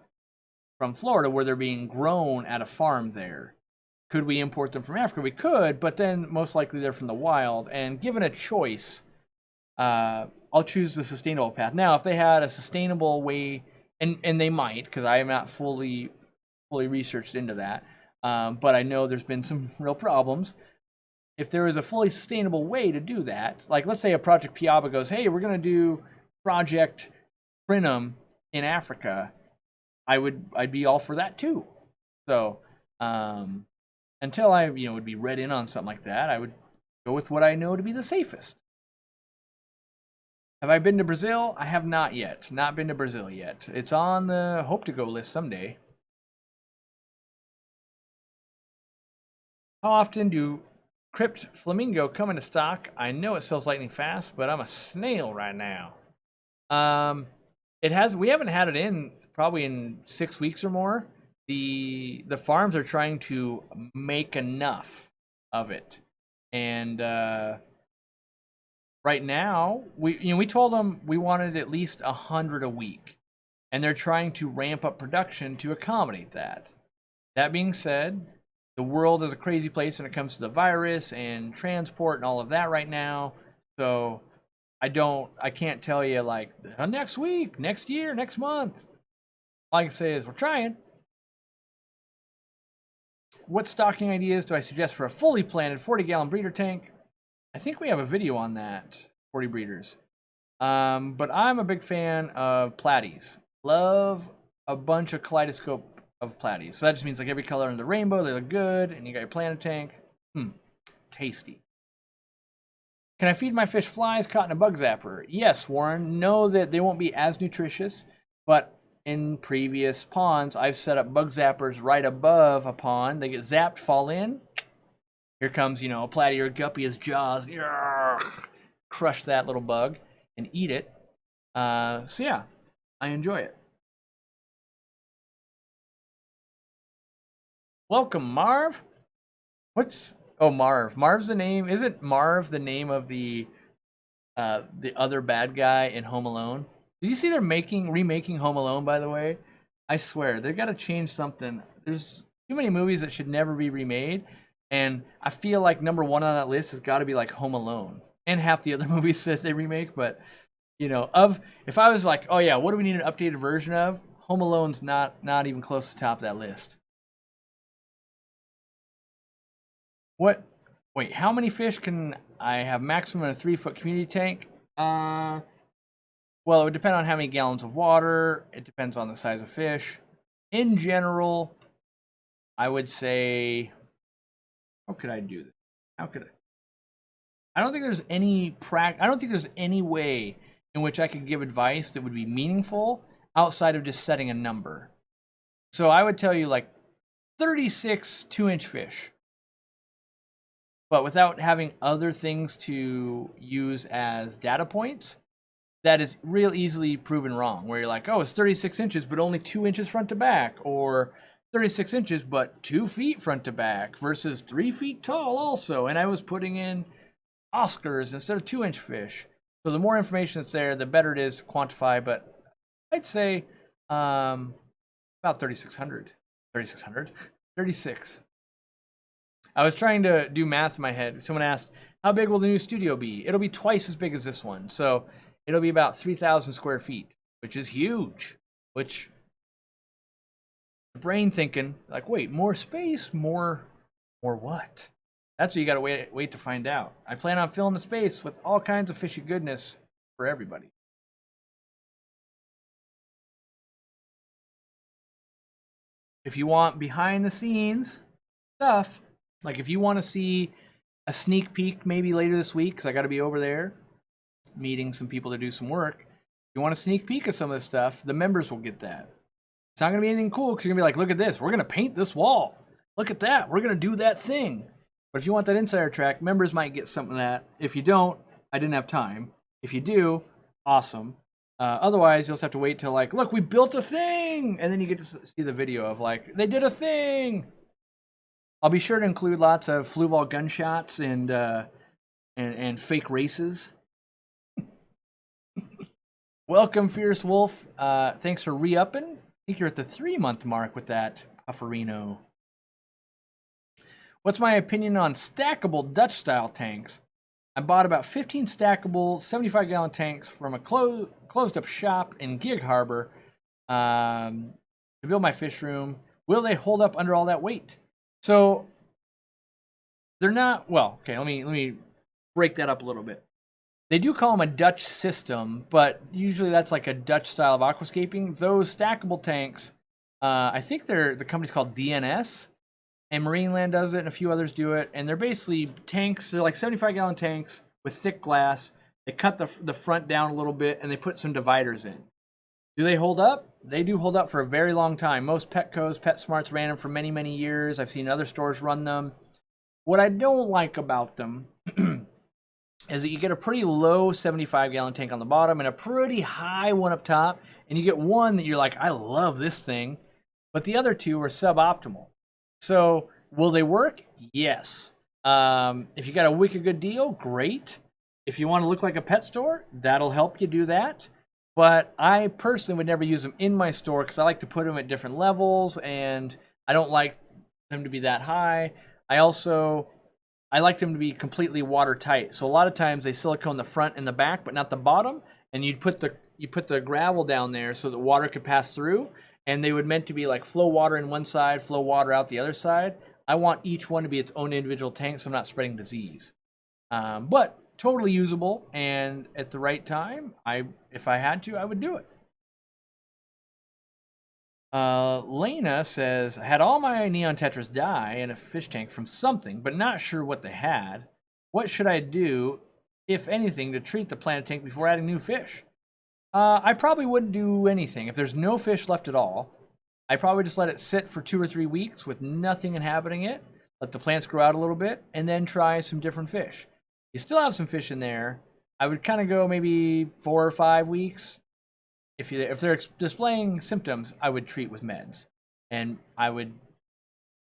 where they're being grown at a farm there. Could we import them from Africa? We could, but then most likely they're from the wild. And given a choice, I'll choose the sustainable path. Now, if they had a sustainable way, and they might, because I am not fully researched into that, but I know there's been some real problems. If there is a fully sustainable way to do that, like let's say a Project Piaba goes, hey, we're going to do Project Crinum in Africa, I'd be all for that too. So until I would be read in on something like that, I would go with what I know to be the safest. Have I been to Brazil? I have not yet. Not been to Brazil yet. It's on the hope to go list someday. How often do Crypt Flamingo come into stock? I know it sells lightning fast, but I'm a snail right now. We haven't had it in probably in 6 weeks or more. The farms are trying to make enough of it, and right now we told them we wanted at least 100 a week, and they're trying to ramp up production to accommodate that. That being said, the world is a crazy place when it comes to the virus and transport and all of that right now. So I can't tell you like next week, next year, next month. All I can say is we're trying. What stocking ideas do I suggest for a fully planted 40-gallon breeder tank? I think we have a video on that, 40 breeders. But I'm a big fan of platies. Love a bunch of kaleidoscope of platies. So that just means like every color in the rainbow, they look good, and you got your planted tank. Tasty. Can I feed my fish flies caught in a bug zapper? Yes, Warren. Know that they won't be as nutritious, but in previous ponds, I've set up bug zappers right above a pond. They get zapped, fall in. Here comes, a platy or a guppy, his jaws. Crush that little bug and eat it. So yeah, I enjoy it. Welcome, Marv. Marv. Marv's the name. Isn't Marv the name of the other bad guy in Home Alone? Did you see they're remaking Home Alone, by the way? I swear, they've got to change something. There's too many movies that should never be remade, and I feel like number one on that list has got to be like Home Alone, and half the other movies that they remake. But if I was like, oh yeah, what do we need an updated version of? Home Alone's not even close to the top of that list. Wait, how many fish can I have maximum in a 3-foot community tank? Well, it would depend on how many gallons of water. It depends on the size of fish. In general, I would say, how could I do this? I don't think there's any way in which I could give advice that would be meaningful outside of just setting a number. So I would tell you like 36 2-inch fish. But without having other things to use as data points, that is real easily proven wrong. Where you're like, oh, it's 36 inches, but only 2 inches front to back. Or 36 inches, but 2 feet front to back versus 3 feet tall also. And I was putting in Oscars instead of 2-inch fish. So the more information that's there, the better it is to quantify. But I'd say about 3,600. 3,600? 36. I was trying to do math in my head. Someone asked, how big will the new studio be? It'll be twice as big as this one. So it'll be about 3,000 square feet, which is huge. Which, brain thinking, like, wait, more space? More what? That's what you gotta wait to find out. I plan on filling the space with all kinds of fishy goodness for everybody. If you want behind the scenes stuff, like if you want to see a sneak peek maybe later this week, because I got to be over there meeting some people to do some work. If you want a sneak peek of some of this stuff, the members will get that. It's not going to be anything cool because you're going to be like, look at this. We're going to paint this wall. Look at that. We're going to do that thing. But if you want that insider track, members might get something of that. If you don't, I didn't have time. If you do, awesome. Otherwise, you'll just have to wait till like, look, we built a thing. And then you get to see the video of like, they did a thing. I'll be sure to include lots of fluval gunshots and fake races. Welcome, Fierce Wolf. Thanks for re-upping. I think you're at the 3-month mark with that Pufferino. What's my opinion on stackable Dutch-style tanks? I bought about 15 stackable 75-gallon tanks from a closed-up shop in Gig Harbor to build my fish room. Will they hold up under all that weight? So they're not, well, okay, let me break that up a little bit. They do call them a Dutch system, but usually that's like a Dutch style of aquascaping. Those stackable tanks, I think the company's called DNS, and Marineland does it, and a few others do it. And they're basically tanks, they're like 75-gallon tanks with thick glass. They cut the front down a little bit, and they put some dividers in. Do they hold up? They do hold up for a very long time. Most Petcos, PetSmarts ran them for many, many years. I've seen other stores run them. What I don't like about them is that you get a pretty low 75-gallon tank on the bottom and a pretty high one up top, and you get one that you're like, I love this thing, but the other two are suboptimal. So will they work? Yes. If you got a wicked good deal, great. If you want to look like a pet store, that'll help you do that. But I personally would never use them in my store because I like to put them at different levels, and I don't like them to be that high. I like them to be completely watertight. So a lot of times they silicone the front and the back, but not the bottom. And you put the gravel down there so that water could pass through. And they would meant to be like flow water in one side, flow water out the other side. I want each one to be its own individual tank, so I'm not spreading disease. But totally usable, and at the right time, if I had to, I would do it. Lena says, I had all my neon tetras die in a fish tank from something, but not sure what they had. What should I do, if anything, to treat the planted tank before adding new fish? I probably wouldn't do anything. If there's no fish left at all, I probably just let it sit for 2 or 3 weeks with nothing inhabiting it, let the plants grow out a little bit, and then try some different fish. You still have some fish in there. I would kind of go maybe 4 or 5 weeks. If they're displaying symptoms, I would treat with meds. And I would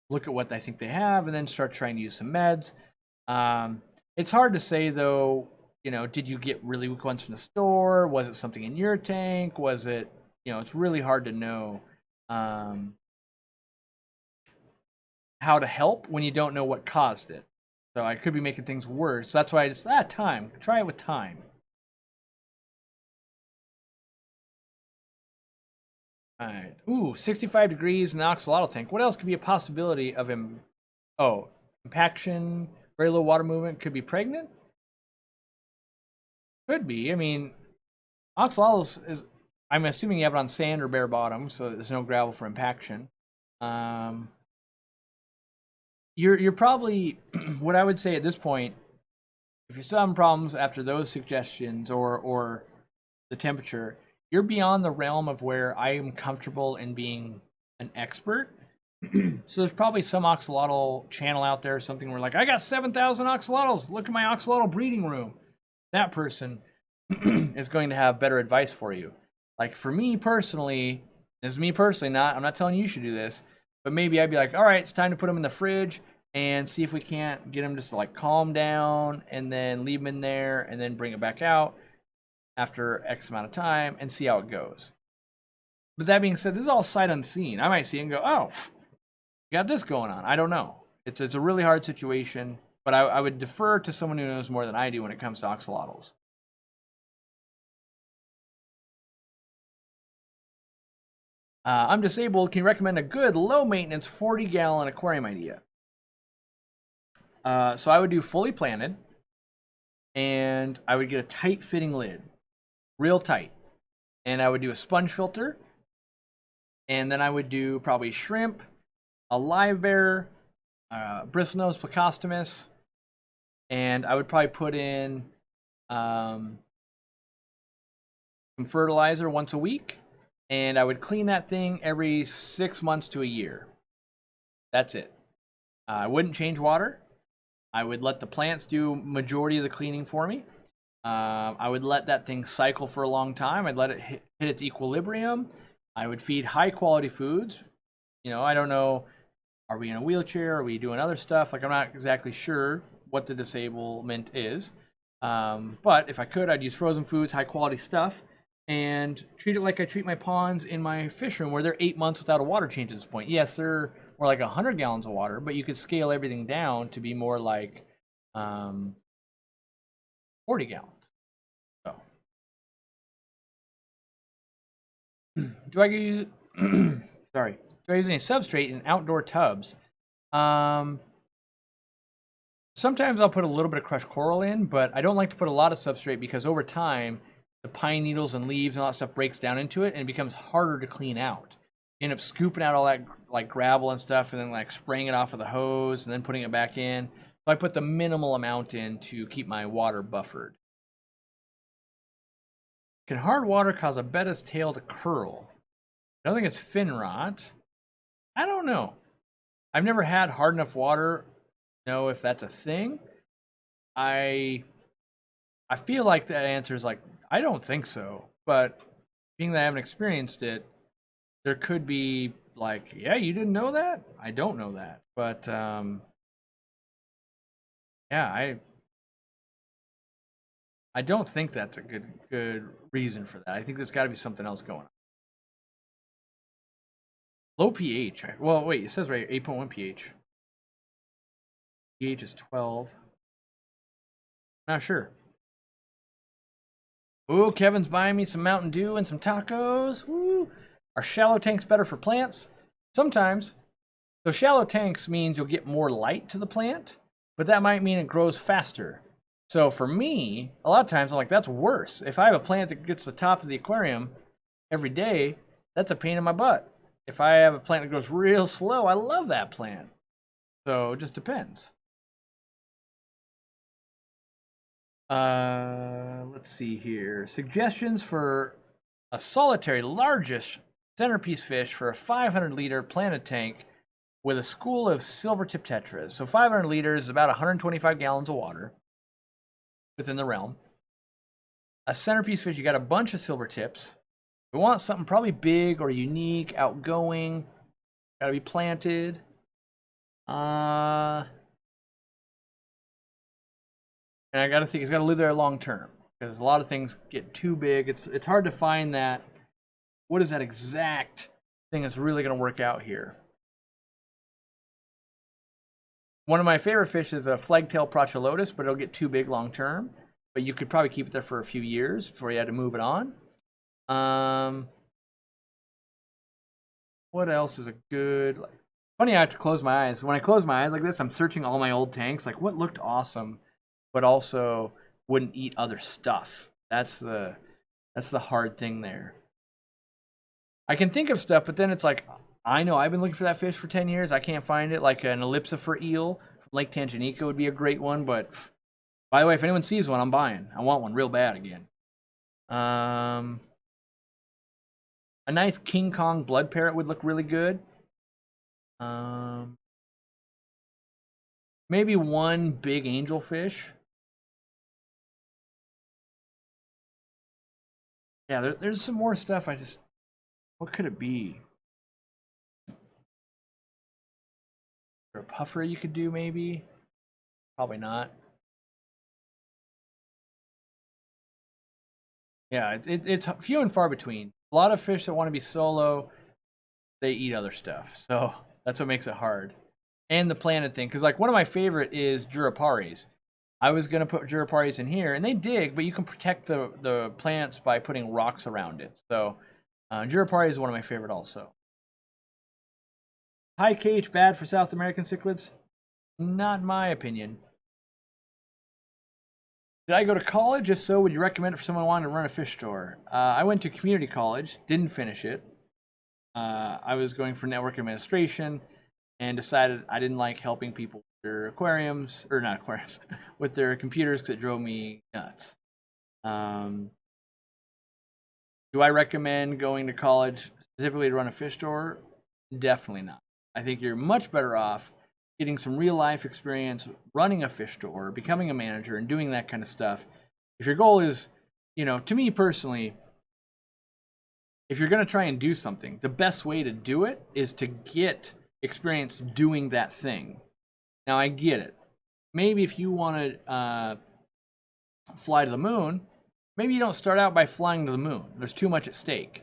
look at what I think they have and then start trying to use some meds. It's hard to say, though, did you get really weak ones from the store? Was it something in your tank? Was it, it's really hard to know how to help when you don't know what caused it. So I could be making things worse. That's why I just, time. Try it with time. All right. Ooh, 65 degrees in the axolotl tank. What else could be a possibility of impaction, very low water movement? Could be pregnant? Could be. I mean, axolotls is, I'm assuming you have it on sand or bare bottom, so there's no gravel for impaction. You're probably, what I would say at this point, if you're still having problems after those suggestions or the temperature, you're beyond the realm of where I am comfortable in being an expert. So there's probably some axolotl channel out there or something where like, I got 7,000 axolotls. Look at my axolotl breeding room. That person is going to have better advice for you. Like for me personally, this is me personally, I'm not telling you should do this, but maybe I'd be like, all right, it's time to put them in the fridge and see if we can't get them just to like calm down and then leave them in there and then bring it back out after X amount of time and see how it goes. But that being said, this is all sight unseen. I might see it and go, oh, you got this going on. I don't know. It's a really hard situation, but I would defer to someone who knows more than I do when it comes to axolotls. I'm disabled. Can you recommend a good low maintenance 40-gallon aquarium idea? So I would do fully planted, and I would get a tight fitting lid, real tight, and I would do a sponge filter, and then I would do probably shrimp, a live bear, bristlenose plecostomus, and I would probably put in some fertilizer once a week. And I would clean that thing every 6 months to a year. That's it. I wouldn't change water. I would let the plants do majority of the cleaning for me. I would let that thing cycle for a long time. I'd let it hit its equilibrium. I would feed high quality foods. You know, I don't know, are we in a wheelchair? Are we doing other stuff? Like I'm not exactly sure what the disablement is. But if I could, I'd use frozen foods, high quality stuff, and treat it like I treat my ponds in my fish room where they're 8 months without a water change at this point. Yes, they're more like 100 gallons of water, but you could scale everything down to be more like 40 gallons. So, do I use, sorry, do I use any substrate in outdoor tubs? Sometimes I'll put a little bit of crushed coral in, but I don't like to put a lot of substrate because over time, the pine needles and leaves and all that stuff breaks down into it and it becomes harder to clean out. You end up scooping out all that like gravel and stuff and then like spraying it off with a hose and then putting it back in. So I put the minimal amount in to keep my water buffered. Can hard water cause a betta's tail to curl? I don't think it's fin rot. I don't know. I've never had hard enough water to know if that's a thing. I feel like that answer is like, I don't think so, but being that I haven't experienced it, there could be like, yeah, you didn't know that? I don't know that, but yeah, I don't think that's a good reason for that. I think there's got to be something else going on. Low pH. Well, wait, it says right 8.1 pH. pH is 12. Not sure. Ooh, Kevin's buying me some Mountain Dew and some tacos. Woo. Are shallow tanks better for plants? Sometimes. So shallow tanks means you'll get more light to the plant, but that might mean it grows faster. So for me, a lot of times I'm like, that's worse. If I have a plant that gets the top of the aquarium every day, that's a pain in my butt. If I have a plant that grows real slow, I love that plant. So it just depends. Let's see here. Suggestions for a solitary largest centerpiece fish for a 500-liter planted tank with a school of silver-tip tetras. So 500 liters is about 125 gallons of water within the realm. A centerpiece fish, you got a bunch of silver tips. You want something probably big or unique, outgoing, got to be planted. And I got to think it's got to live there long term because a lot of things get too big. It's hard to find that. What is that exact thing that's really going to work out here? One of my favorite fish is a flagtail Procholotus, but it'll get too big long term. But you could probably keep it there for a few years before you had to move it on. What else is a good? Funny, I have to close my eyes. When I close my eyes like this, I'm searching all my old tanks. Like what looked awesome, but also wouldn't eat other stuff. That's the hard thing there. I can think of stuff, but then it's like, I know I've been looking for that fish for 10 years. I can't find it. Like an ellipsifer eel from Lake Tanganyika would be a great one. But by the way, if anyone sees one, I'm buying. I want one real bad again. A nice King Kong blood parrot would look really good. Maybe one big angelfish. Yeah, there's some more stuff. What could it be? Or a puffer you could do maybe? Probably not. Yeah, it's few and far between. A lot of fish that want to be solo, they eat other stuff. So that's what makes it hard. And the planted thing, because like one of my favorite is Juraparis. I was gonna put Juraparis in here, and they dig, but you can protect the plants by putting rocks around it. So Jurapari is one of my favorite also. High KH bad for South American cichlids? Not my opinion. Did I go to college? If so, would you recommend it for someone wanting to run a fish store? I went to community college, didn't finish it. I was going for network administration and decided I didn't like helping people with their aquariums, or not aquariums, with their computers because it drove me nuts. Do I recommend going to college specifically to run a fish store? Definitely not. I think you're much better off getting some real life experience running a fish store, becoming a manager, and doing that kind of stuff. If your goal is, to me personally, if you're going to try and do something, the best way to do it is to get experience doing that thing. Now, I get it. Maybe if you want to fly to the moon, maybe you don't start out by flying to the moon. There's too much at stake.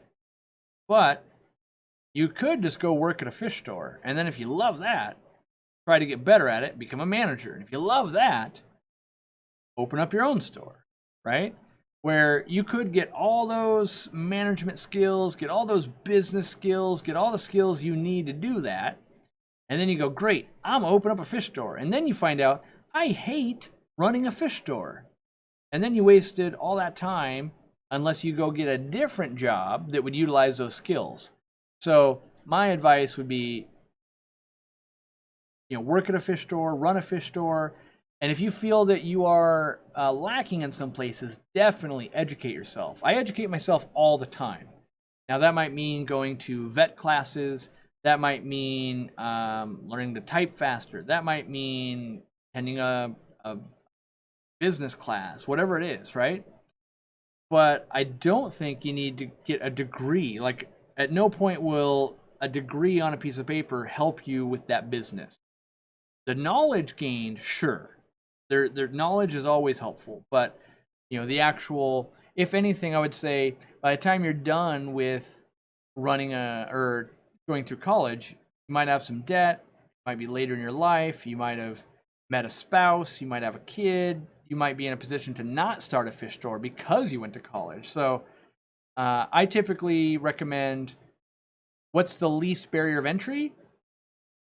But you could just go work at a fish store, and then if you love that, try to get better at it, become a manager. And if you love that, open up your own store, right? Where you could get all those management skills, get all those business skills, get all the skills you need to do that. And then you go, great, I'm gonna open up a fish store. And then you find out, I hate running a fish store. And then you wasted all that time unless you go get a different job that would utilize those skills. So my advice would be, work at a fish store, run a fish store. And if you feel that you are lacking in some places, definitely educate yourself. I educate myself all the time. Now that might mean going to vet classes. That might mean learning to type faster. That might mean attending a business class, whatever it is, right? But I don't think you need to get a degree. Like, at no point will a degree on a piece of paper help you with that business. The knowledge gained, sure. Their knowledge is always helpful, but the actual, if anything, I would say by the time you're done with running or going through college, you might have some debt, might be later in your life, you might have met a spouse, you might have a kid, you might be in a position to not start a fish store because you went to college. So I typically recommend what's the least barrier of entry.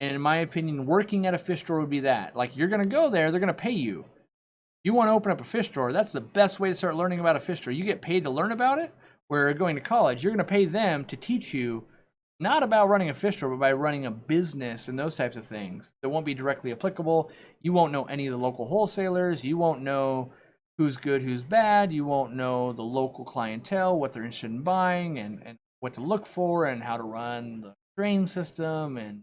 And in my opinion, working at a fish store would be that. Like, you're going to go there, they're going to pay you. You want to open up a fish store, that's the best way to start learning about a fish store. You get paid to learn about it, where going to college, you're going to pay them to teach you not about running a fish store, but by running a business and those types of things that won't be directly applicable. You won't know any of the local wholesalers. You won't know who's good, who's bad. You won't know the local clientele, what they're interested in buying, and what to look for, and how to run the drain system, and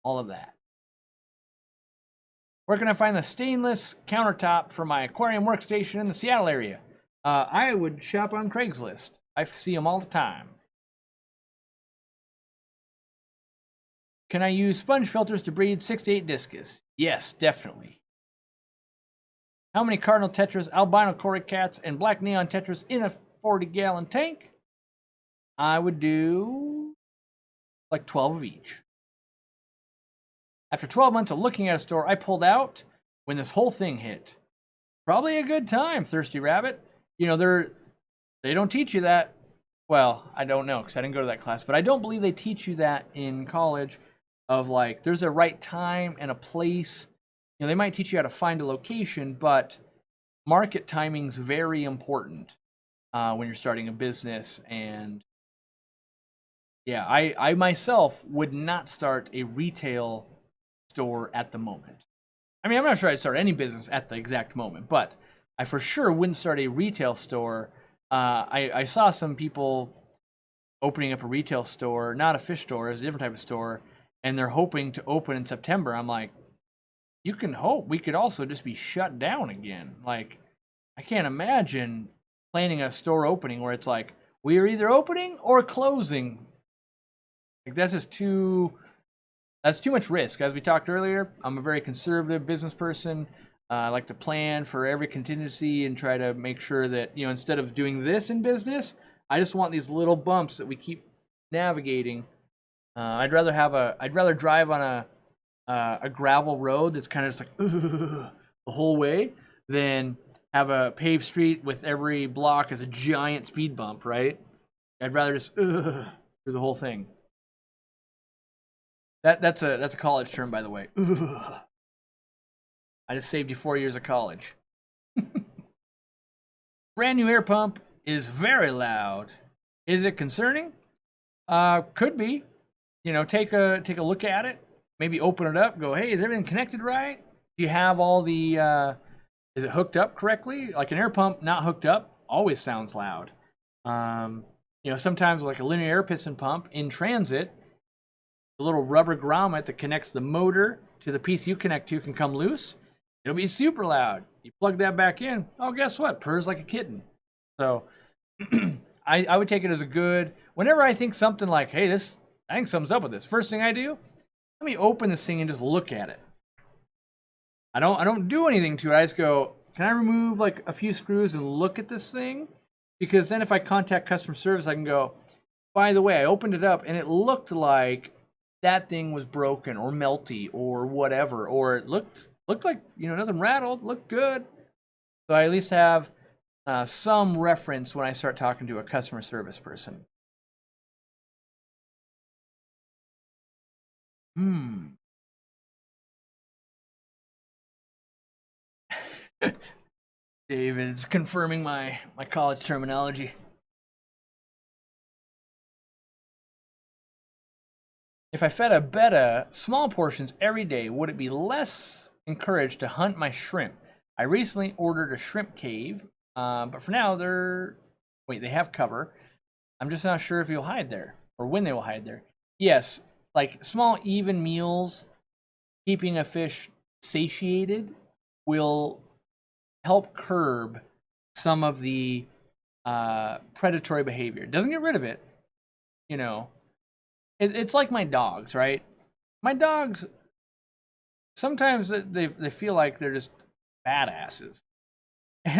all of that. Where can I find the stainless countertop for my aquarium workstation in the Seattle area? I would shop on Craigslist. I see them all the time. Can I use sponge filters to breed 6 to 8 discus? Yes, definitely. How many cardinal tetras, albino cory cats, and black neon tetras in a 40-gallon tank? I would do like 12 of each. After 12 months of looking at a store, I pulled out when this whole thing hit. Probably a good time, Thirsty Rabbit. They don't teach you that. Well, I don't know because I didn't go to that class, but I don't believe they teach you that in college. Of like, there's a right time and a place. They might teach you how to find a location, but market timing's very important when you're starting a business. And yeah, I myself would not start a retail store at the moment. I mean, I'm not sure I'd start any business at the exact moment, but I for sure wouldn't start a retail store. I saw some people opening up a retail store, not a fish store, it's a different type of store, and they're hoping to open in September. I'm like, you can hope. We could also just be shut down again. Like, I can't imagine planning a store opening where it's like, we are either opening or closing. Like, that's just too much risk. As we talked earlier, I'm a very conservative business person. I like to plan for every contingency and try to make sure that, you know, instead of doing this in business, I just want these little bumps that we keep navigating. I'd rather drive on a gravel road that's kind of just like the whole way than have a paved street with every block as a giant speed bump, right? I'd rather just through the whole thing. That's a college term, by the way. I just saved you 4 years of college. Brand new air pump is very loud. Is it concerning? Could be. You know, take a look at it. Maybe open it up. Go, hey, is everything connected right? Do you have all the? Is it hooked up correctly? Like an air pump not hooked up always sounds loud. You know, sometimes like a linear air piston pump in transit, the little rubber grommet that connects the motor to the piece you connect to can come loose. It'll be super loud. You plug that back in. Oh, guess what? Purrs like a kitten. So I would take it as a good. Whenever I think something like, hey, I think something's up with this. First thing I do, let me open this thing and just look at it. I don't do anything to it. I just go, can I remove like a few screws and look at this thing? Because then if I contact customer service, I can go, by the way, I opened it up and it looked like that thing was broken or melty or whatever, or it looked like, you know, nothing rattled, looked good. So I at least have some reference when I start talking to a customer service person. David's confirming my college terminology. If I fed a betta small portions every day, would it be less encouraged to hunt my shrimp? I recently ordered a shrimp cave, but for now they have cover. I'm just not sure if you'll hide there or when they will hide there. Yes, like small even meals, keeping a fish satiated will help curb some of the predatory behavior. It doesn't get rid of it, you know. It's like my dogs, right? My dogs, sometimes they feel like they're just badasses,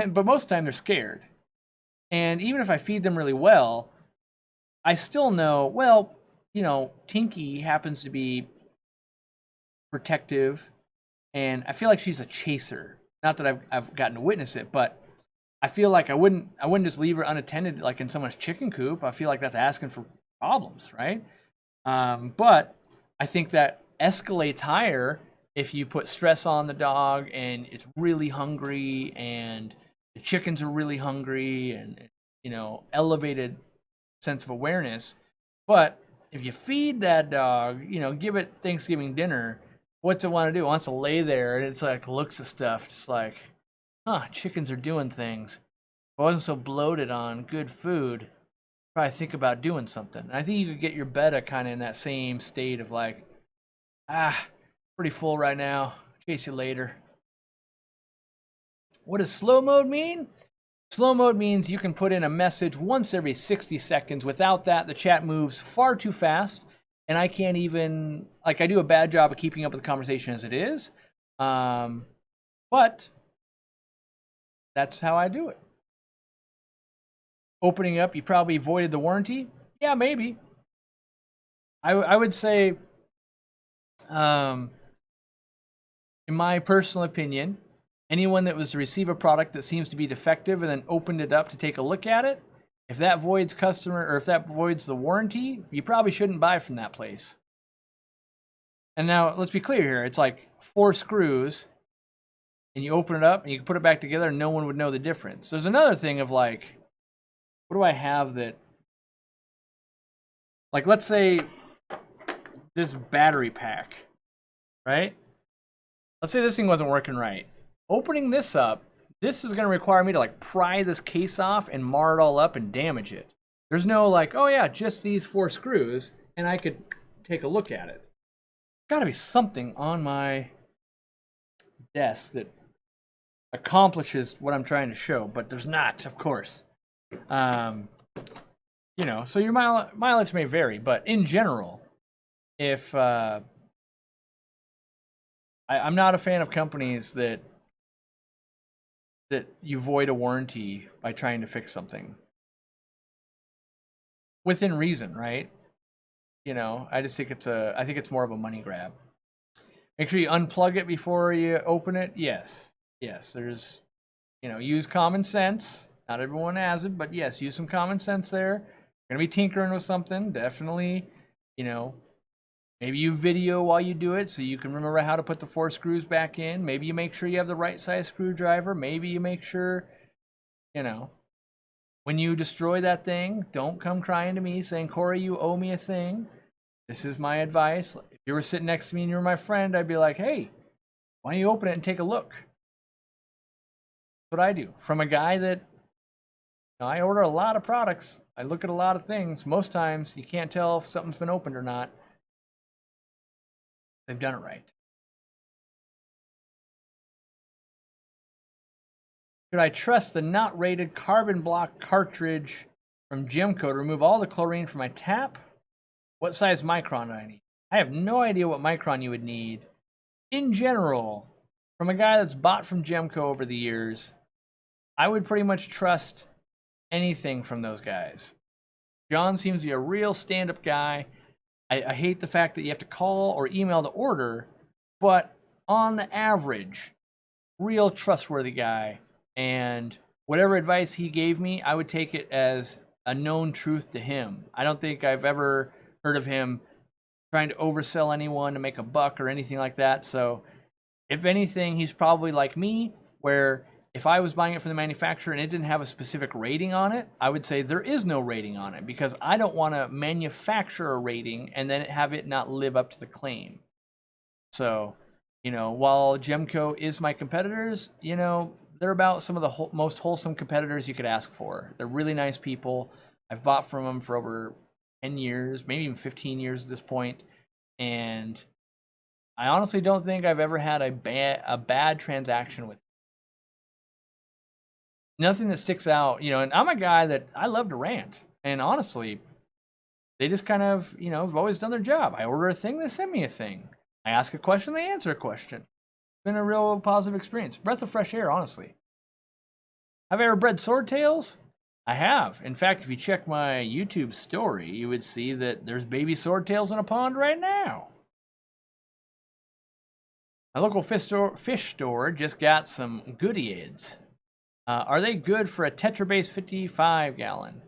but most of the time they're scared. And even if I feed them really well, I still know, well, you know, Tinky happens to be protective, and I feel like she's a chaser. Not that I've gotten to witness it, but I feel like I wouldn't just leave her unattended like in someone's chicken coop. I feel like that's asking for problems, right? But I think that escalates higher if you put stress on the dog and it's really hungry and the chickens are really hungry and, you know, elevated sense of awareness. But if you feed that dog, you know, give it Thanksgiving dinner, what's it want to do? It wants to lay there and it's like looks at stuff just like, chickens are doing things. If I wasn't so bloated on good food, probably think about doing something. And I think you could get your betta kind of in that same state of like, pretty full right now. Chase you later. What does slow mode mean? Slow mode means you can put in a message once every 60 seconds. Without that, the chat moves far too fast. And I can't even, like, I do a bad job of keeping up with the conversation as it is. But that's how I do it. Opening up, you probably voided the warranty. Yeah, maybe. I would say, in my personal opinion, anyone that was to receive a product that seems to be defective and then opened it up to take a look at it, if that voids the warranty, you probably shouldn't buy from that place. And now, let's be clear here. It's like 4 screws, and you open it up, and you can put it back together, and no one would know the difference. There's another thing of like, what do I have that, like, let's say this battery pack, right? Let's say this thing wasn't working right. Opening this up, this is going to require me to like pry this case off and mar it all up and damage it. There's no like, oh yeah, just these 4 screws, and I could take a look at it. got to be something on my desk that accomplishes what I'm trying to show, but there's not, of course. You know, so your mileage may vary, but in general, if I'm not a fan of companies that you void a warranty by trying to fix something within reason, right? You know, I just think I think it's more of a money grab. Make sure you unplug it before you open it. Yes, there's, you know, use common sense. Not everyone has it, but yes, use some common sense there. You're gonna be tinkering with something, definitely, you know, maybe you video while you do it so you can remember how to put the 4 screws back in. Maybe you make sure you have the right size screwdriver. Maybe you make sure, you know, when you destroy that thing, don't come crying to me saying, Corey, you owe me a thing. This is my advice. If you were sitting next to me and you were my friend, I'd be like, hey, why don't you open it and take a look? That's what I do. From a guy that, you know, I order a lot of products. I look at a lot of things. Most times you can't tell if something's been opened or not. They've done it right. Should I trust the not rated carbon block cartridge from Gemco to remove all the chlorine from my tap? What size micron do I need? I have no idea what micron you would need. In general, from a guy that's bought from Gemco over the years, I would pretty much trust anything from those guys. John seems to be a real stand-up guy. I hate the fact that you have to call or email to order, but on the average, real trustworthy guy. And whatever advice he gave me, I would take it as a known truth to him. I don't think I've ever heard of him trying to oversell anyone to make a buck or anything like that. So if anything, he's probably like me, where if I was buying it from the manufacturer and it didn't have a specific rating on it, I would say there is no rating on it, because I don't want to manufacture a rating and then have it not live up to the claim. So, you know, while Gemco is my competitors, you know, they're about some of the most wholesome competitors you could ask for. They're really nice people. I've bought from them for over 10 years, maybe even 15 years at this point. And I honestly don't think I've ever had a bad transaction with them. Nothing that sticks out, you know, and I'm a guy that I love to rant. And honestly, they just kind of, you know, have always done their job. I order a thing, they send me a thing. I ask a question, they answer a question. It's been a real positive experience. Breath of fresh air, honestly. Have I ever bred swordtails? I have. In fact, if you check my YouTube story, you would see that there's baby swordtails in a pond right now. My local fish store just got some goodieads. Are they good for a tetra-based 55-gallon?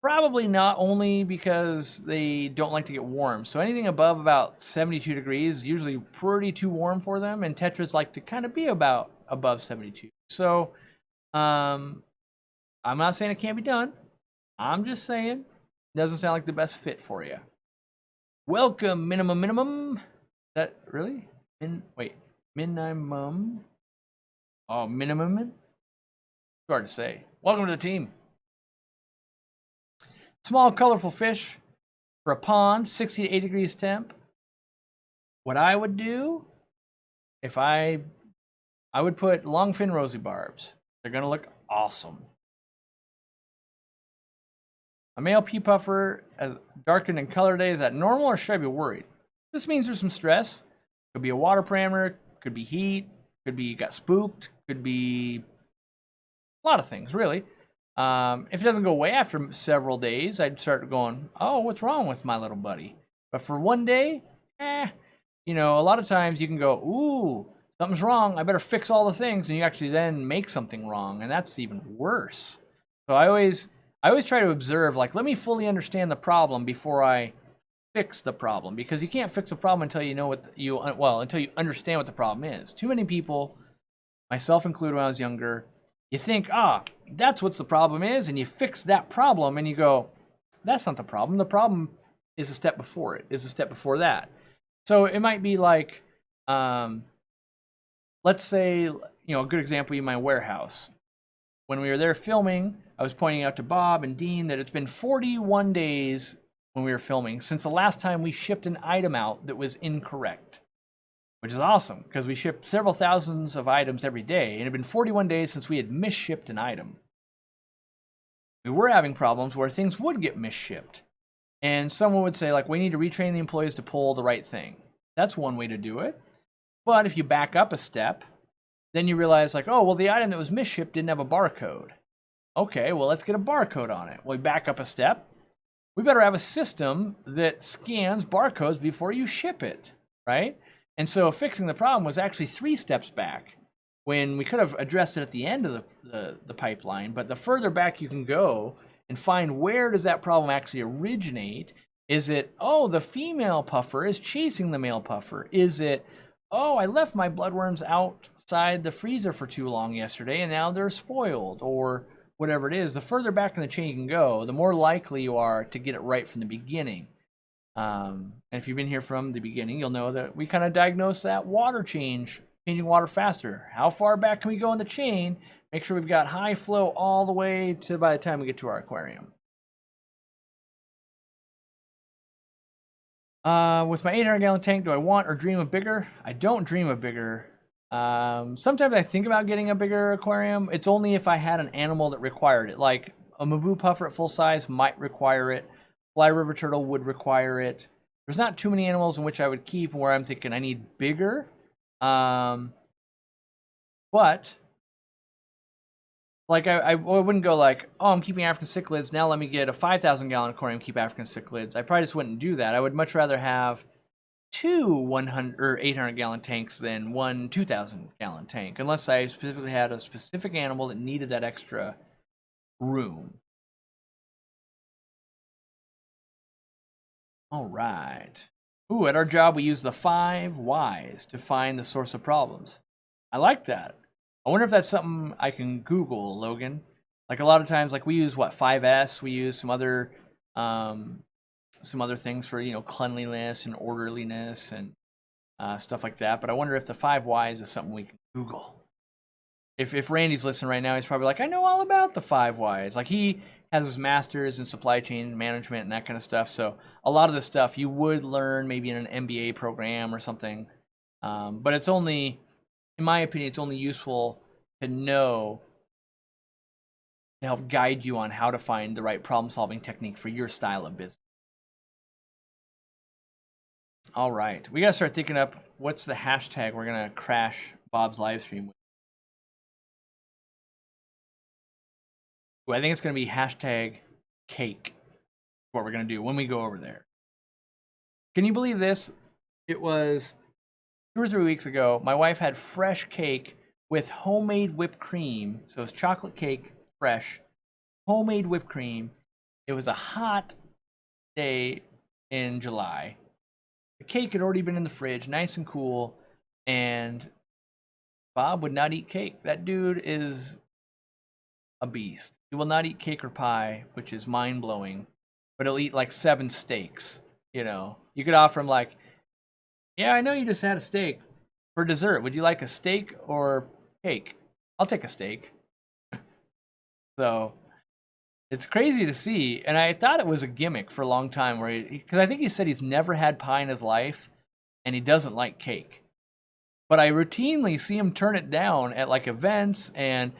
Probably not, only because they don't like to get warm. So anything above about 72 degrees is usually pretty too warm for them, and tetras like to kind of be about above 72. So I'm not saying it can't be done. I'm just saying it doesn't sound like the best fit for you. Welcome, minimum. Is that really? Minimum? Oh, minimum? It's hard to say. Welcome to the team. Small, colorful fish for a pond, 60 to 80 degrees temp. What I would do, if I would put longfin rosy barbs. They're going to look awesome. A male pea puffer as darkened in color today, is that normal or should I be worried? This means there's some stress. Could be a water parameter, could be heat, could be you got spooked, could be a lot of things, really. If it doesn't go away after several days, I'd start going, oh, what's wrong with my little buddy? But for one day, you know, a lot of times you can go, ooh, something's wrong. I better fix all the things. And you actually then make something wrong. And that's even worse. So I always try to observe, like, let me fully understand the problem before I fix the problem. Because you can't fix a problem until you know until you understand what the problem is. Too many people, myself included when I was younger, you think, that's what the problem is, and you fix that problem, and you go, that's not the problem. The problem is a step before it, is a step before that. So it might be like, let's say, you know, a good example in my warehouse. When we were there filming, I was pointing out to Bob and Dean that it's been 41 days when we were filming since the last time we shipped an item out that was incorrect, which is awesome because we ship several thousands of items every day, and it had been 41 days since we had misshipped an item. We were having problems where things would get misshipped, and someone would say, like, we need to retrain the employees to pull the right thing. That's one way to do it. But if you back up a step, then you realize, like, oh, well, the item that was misshipped didn't have a barcode. Okay, well, let's get a barcode on it. Well, we back up a step. We better have a system that scans barcodes before you ship it, right? And so fixing the problem was actually 3 steps back when we could have addressed it at the end of the pipeline. But the further back you can go and find where does that problem actually originate. Is it, oh, the female puffer is chasing the male puffer? Is it, oh, I left my bloodworms outside the freezer for too long yesterday and now they're spoiled? Or whatever it is, the further back in the chain you can go, the more likely you are to get it right from the beginning. And if you've been here from the beginning, you'll know that we kind of diagnosed that water changing water faster. How far back can we go in the chain? Make sure we've got high flow all the way to by the time we get to our aquarium. With my 800-gallon tank, do I want or dream of bigger? I don't dream of bigger. Sometimes I think about getting a bigger aquarium. It's only if I had an animal that required it. Like a Mabu puffer at full size might require it. Fly river turtle would require it. There's not too many animals in which I would keep where I'm thinking I need bigger. But like I wouldn't go like, oh, I'm keeping African cichlids, now let me get a 5,000-gallon aquarium, keep African cichlids. I probably just wouldn't do that. I would much rather have 2 100 or 800-gallon tanks than one 2,000-gallon tank, unless I specifically had a specific animal that needed that extra room. All right. Ooh, at our job, we use the 5 whys to find the source of problems. I like that. I wonder if that's something I can Google, Logan. Like a lot of times, like we use what, 5S. We use some other things for, you know, cleanliness and orderliness and stuff like that. But I wonder if the 5 whys is something we can Google. If Randy's listening right now, he's probably like, I know all about the 5 whys. Like he has his master's in supply chain management and that kind of stuff. So a lot of this stuff you would learn maybe in an MBA program or something. But it's only, in my opinion, it's only useful to know to help guide you on how to find the right problem-solving technique for your style of business. All right, we got to start thinking up what's the hashtag we're going to crash Bob's live stream with. Ooh, I think it's going to be hashtag cake. What we're going to do when we go over there. Can you believe this? It was 2 or 3 weeks ago. My wife had fresh cake with homemade whipped cream. So it's chocolate cake, fresh, homemade whipped cream. It was a hot day in July. The cake had already been in the fridge, nice and cool, and Bob would not eat cake. That dude is a beast. He will not eat cake or pie, which is mind-blowing, but he'll eat like 7 steaks, you know. You could offer him like, yeah, I know you just had a steak. For dessert, would you like a steak or cake? I'll take a steak. So it's crazy to see, and I thought it was a gimmick for a long time, where because I think he said he's never had pie in his life, and he doesn't like cake. But I routinely see him turn it down at like events, and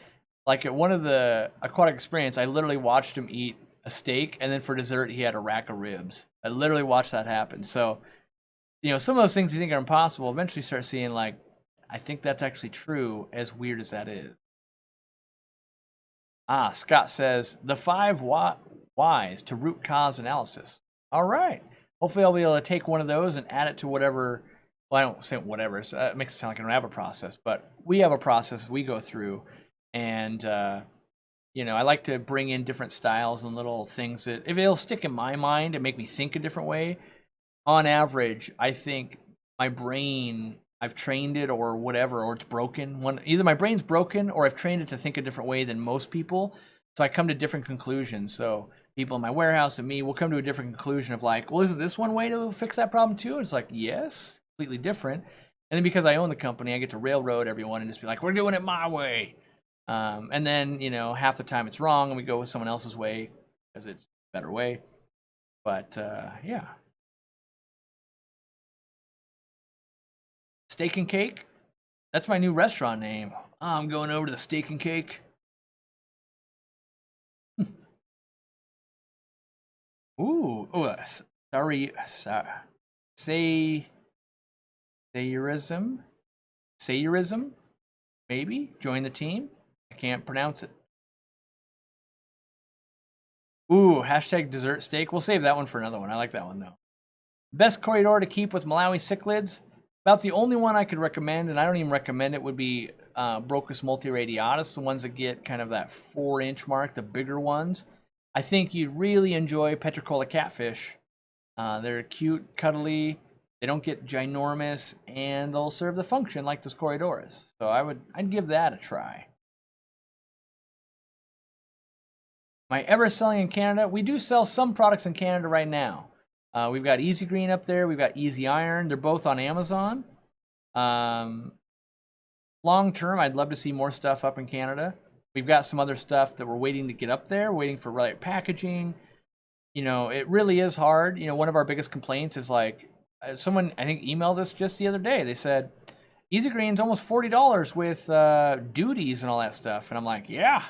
like at one of the aquatic experience, I literally watched him eat a steak, and then for dessert he had a rack of ribs. I literally watched that happen. So, you know, some of those things you think are impossible, eventually start seeing like, I think that's actually true, as weird as that is. Scott says, the 5 whys to root cause analysis. All right. Hopefully I'll be able to take one of those and add it to whatever, well, I don't say whatever, so it makes it sound like I don't have a process, but we have a process we go through, and, you know, I like to bring in different styles and little things that, if it'll stick in my mind and make me think a different way, on average, I think my brain, I've trained it or whatever, or it's broken. Either my brain's broken or I've trained it to think a different way than most people. So I come to different conclusions. So people in my warehouse and me will come to a different conclusion of like, well, isn't this one way to fix that problem too? And it's like, yes, completely different. And then because I own the company, I get to railroad everyone and just be like, we're doing it my way. And then, you know, half the time it's wrong and we go with someone else's way because it's a better way. But yeah. Steak and Cake? That's my new restaurant name. Oh, I'm going over to the Steak and Cake. Ooh, sorry, Sayurism, maybe? Join the team? I can't pronounce it. Ooh, hashtag dessert steak. We'll save that one for another one. I like that one, though. Best corridor to keep with Malawi cichlids. About the only one I could recommend, and I don't even recommend it, would be Brocus multiradiatus, the ones that get kind of that 4-inch mark, the bigger ones. I think you'd really enjoy Petricola catfish. They're cute, cuddly, they don't get ginormous, and they'll serve the function like those corridors. So I'd give that a try. Am I ever selling in Canada? We do sell some products in Canada right now. We've got Easy Green up there. We've got Easy Iron. They're both on Amazon. Long term, I'd love to see more stuff up in Canada. We've got some other stuff that we're waiting to get up there, waiting for right packaging. You know, it really is hard. You know, one of our biggest complaints is like, someone I think emailed us just the other day. They said, Easy Green's almost $40 with duties and all that stuff. And I'm like, yeah.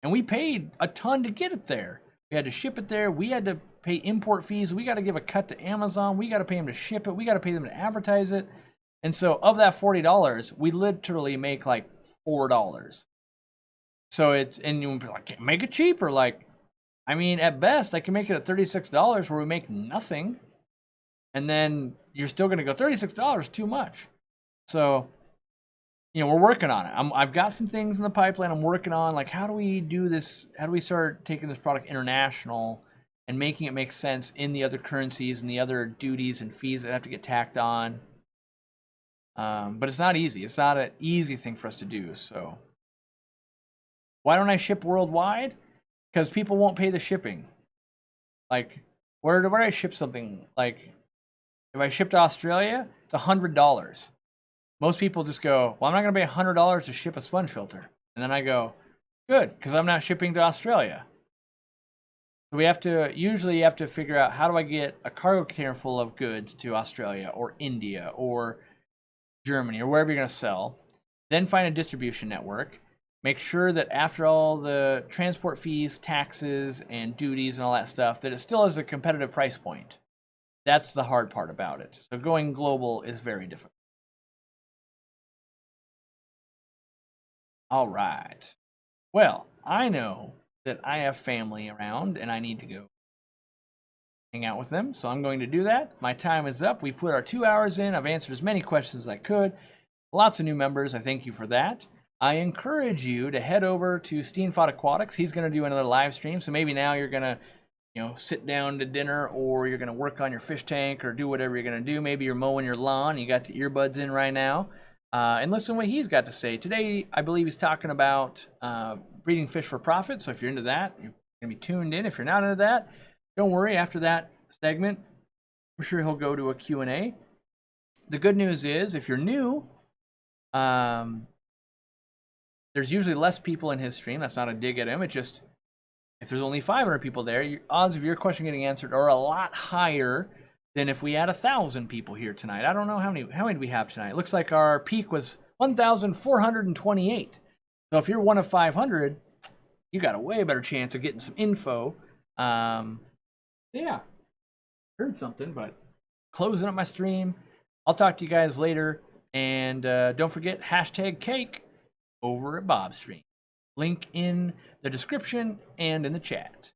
And we paid a ton to get it there. We had to ship it there. We had to pay import fees. We got to give a cut to Amazon. We got to pay them to ship it. We got to pay them to advertise it. And so of that $40, we literally make like $4. So it's, and you like, make it cheaper. Like, I mean, at best, I can make it at $36 where we make nothing. And then you're still going to go, $36 too much. So, you know, we're working on it. I've got some things in the pipeline I'm working on. Like, how do we do this? How do we start taking this product international and making it make sense in the other currencies and the other duties and fees that have to get tacked on? But it's not easy. It's not an easy thing for us to do. So why don't I ship worldwide? Because people won't pay the shipping. Like, where do I ship something? Like, if I ship to Australia, it's $100. Most people just go, well, I'm not going to pay $100 to ship a sponge filter. And then I go, good, because I'm not shipping to Australia. So we have to, usually you have to figure out, how do I get a cargo container full of goods to Australia or India or Germany or wherever you're going to sell. Then find a distribution network. Make sure that after all the transport fees, taxes, and duties and all that stuff, that it still has a competitive price point. That's the hard part about it. So going global is very difficult. All right. Well, I know that I have family around and I need to go hang out with them, so I'm going to do that. My time is up. We put our 2 hours in. I've answered as many questions as I could. Lots of new members. I thank you for that. I encourage you to head over to Steenfod Aquatics. He's going to do another live stream, so maybe now you're going to, you know, sit down to dinner, or you're going to work on your fish tank, or do whatever you're going to do. Maybe you're mowing your lawn. You got the earbuds in right now. And listen to what he's got to say. Today, I believe he's talking about breeding fish for profit. So if you're into that, you're going to be tuned in. If you're not into that, don't worry. After that segment, I'm sure he'll go to a Q&A. The good news is, if you're new, there's usually less people in his stream. That's not a dig at him. It's just, if there's only 500 people there, your odds of your question getting answered are a lot higher than if we had 1,000 people here tonight. I don't know how many do we have tonight. It looks like our peak was 1,428. So if you're one of 500, you got a way better chance of getting some info. Yeah, heard something, but closing up my stream. I'll talk to you guys later. And don't forget, #cake over at Bob's stream. Link in the description and in the chat.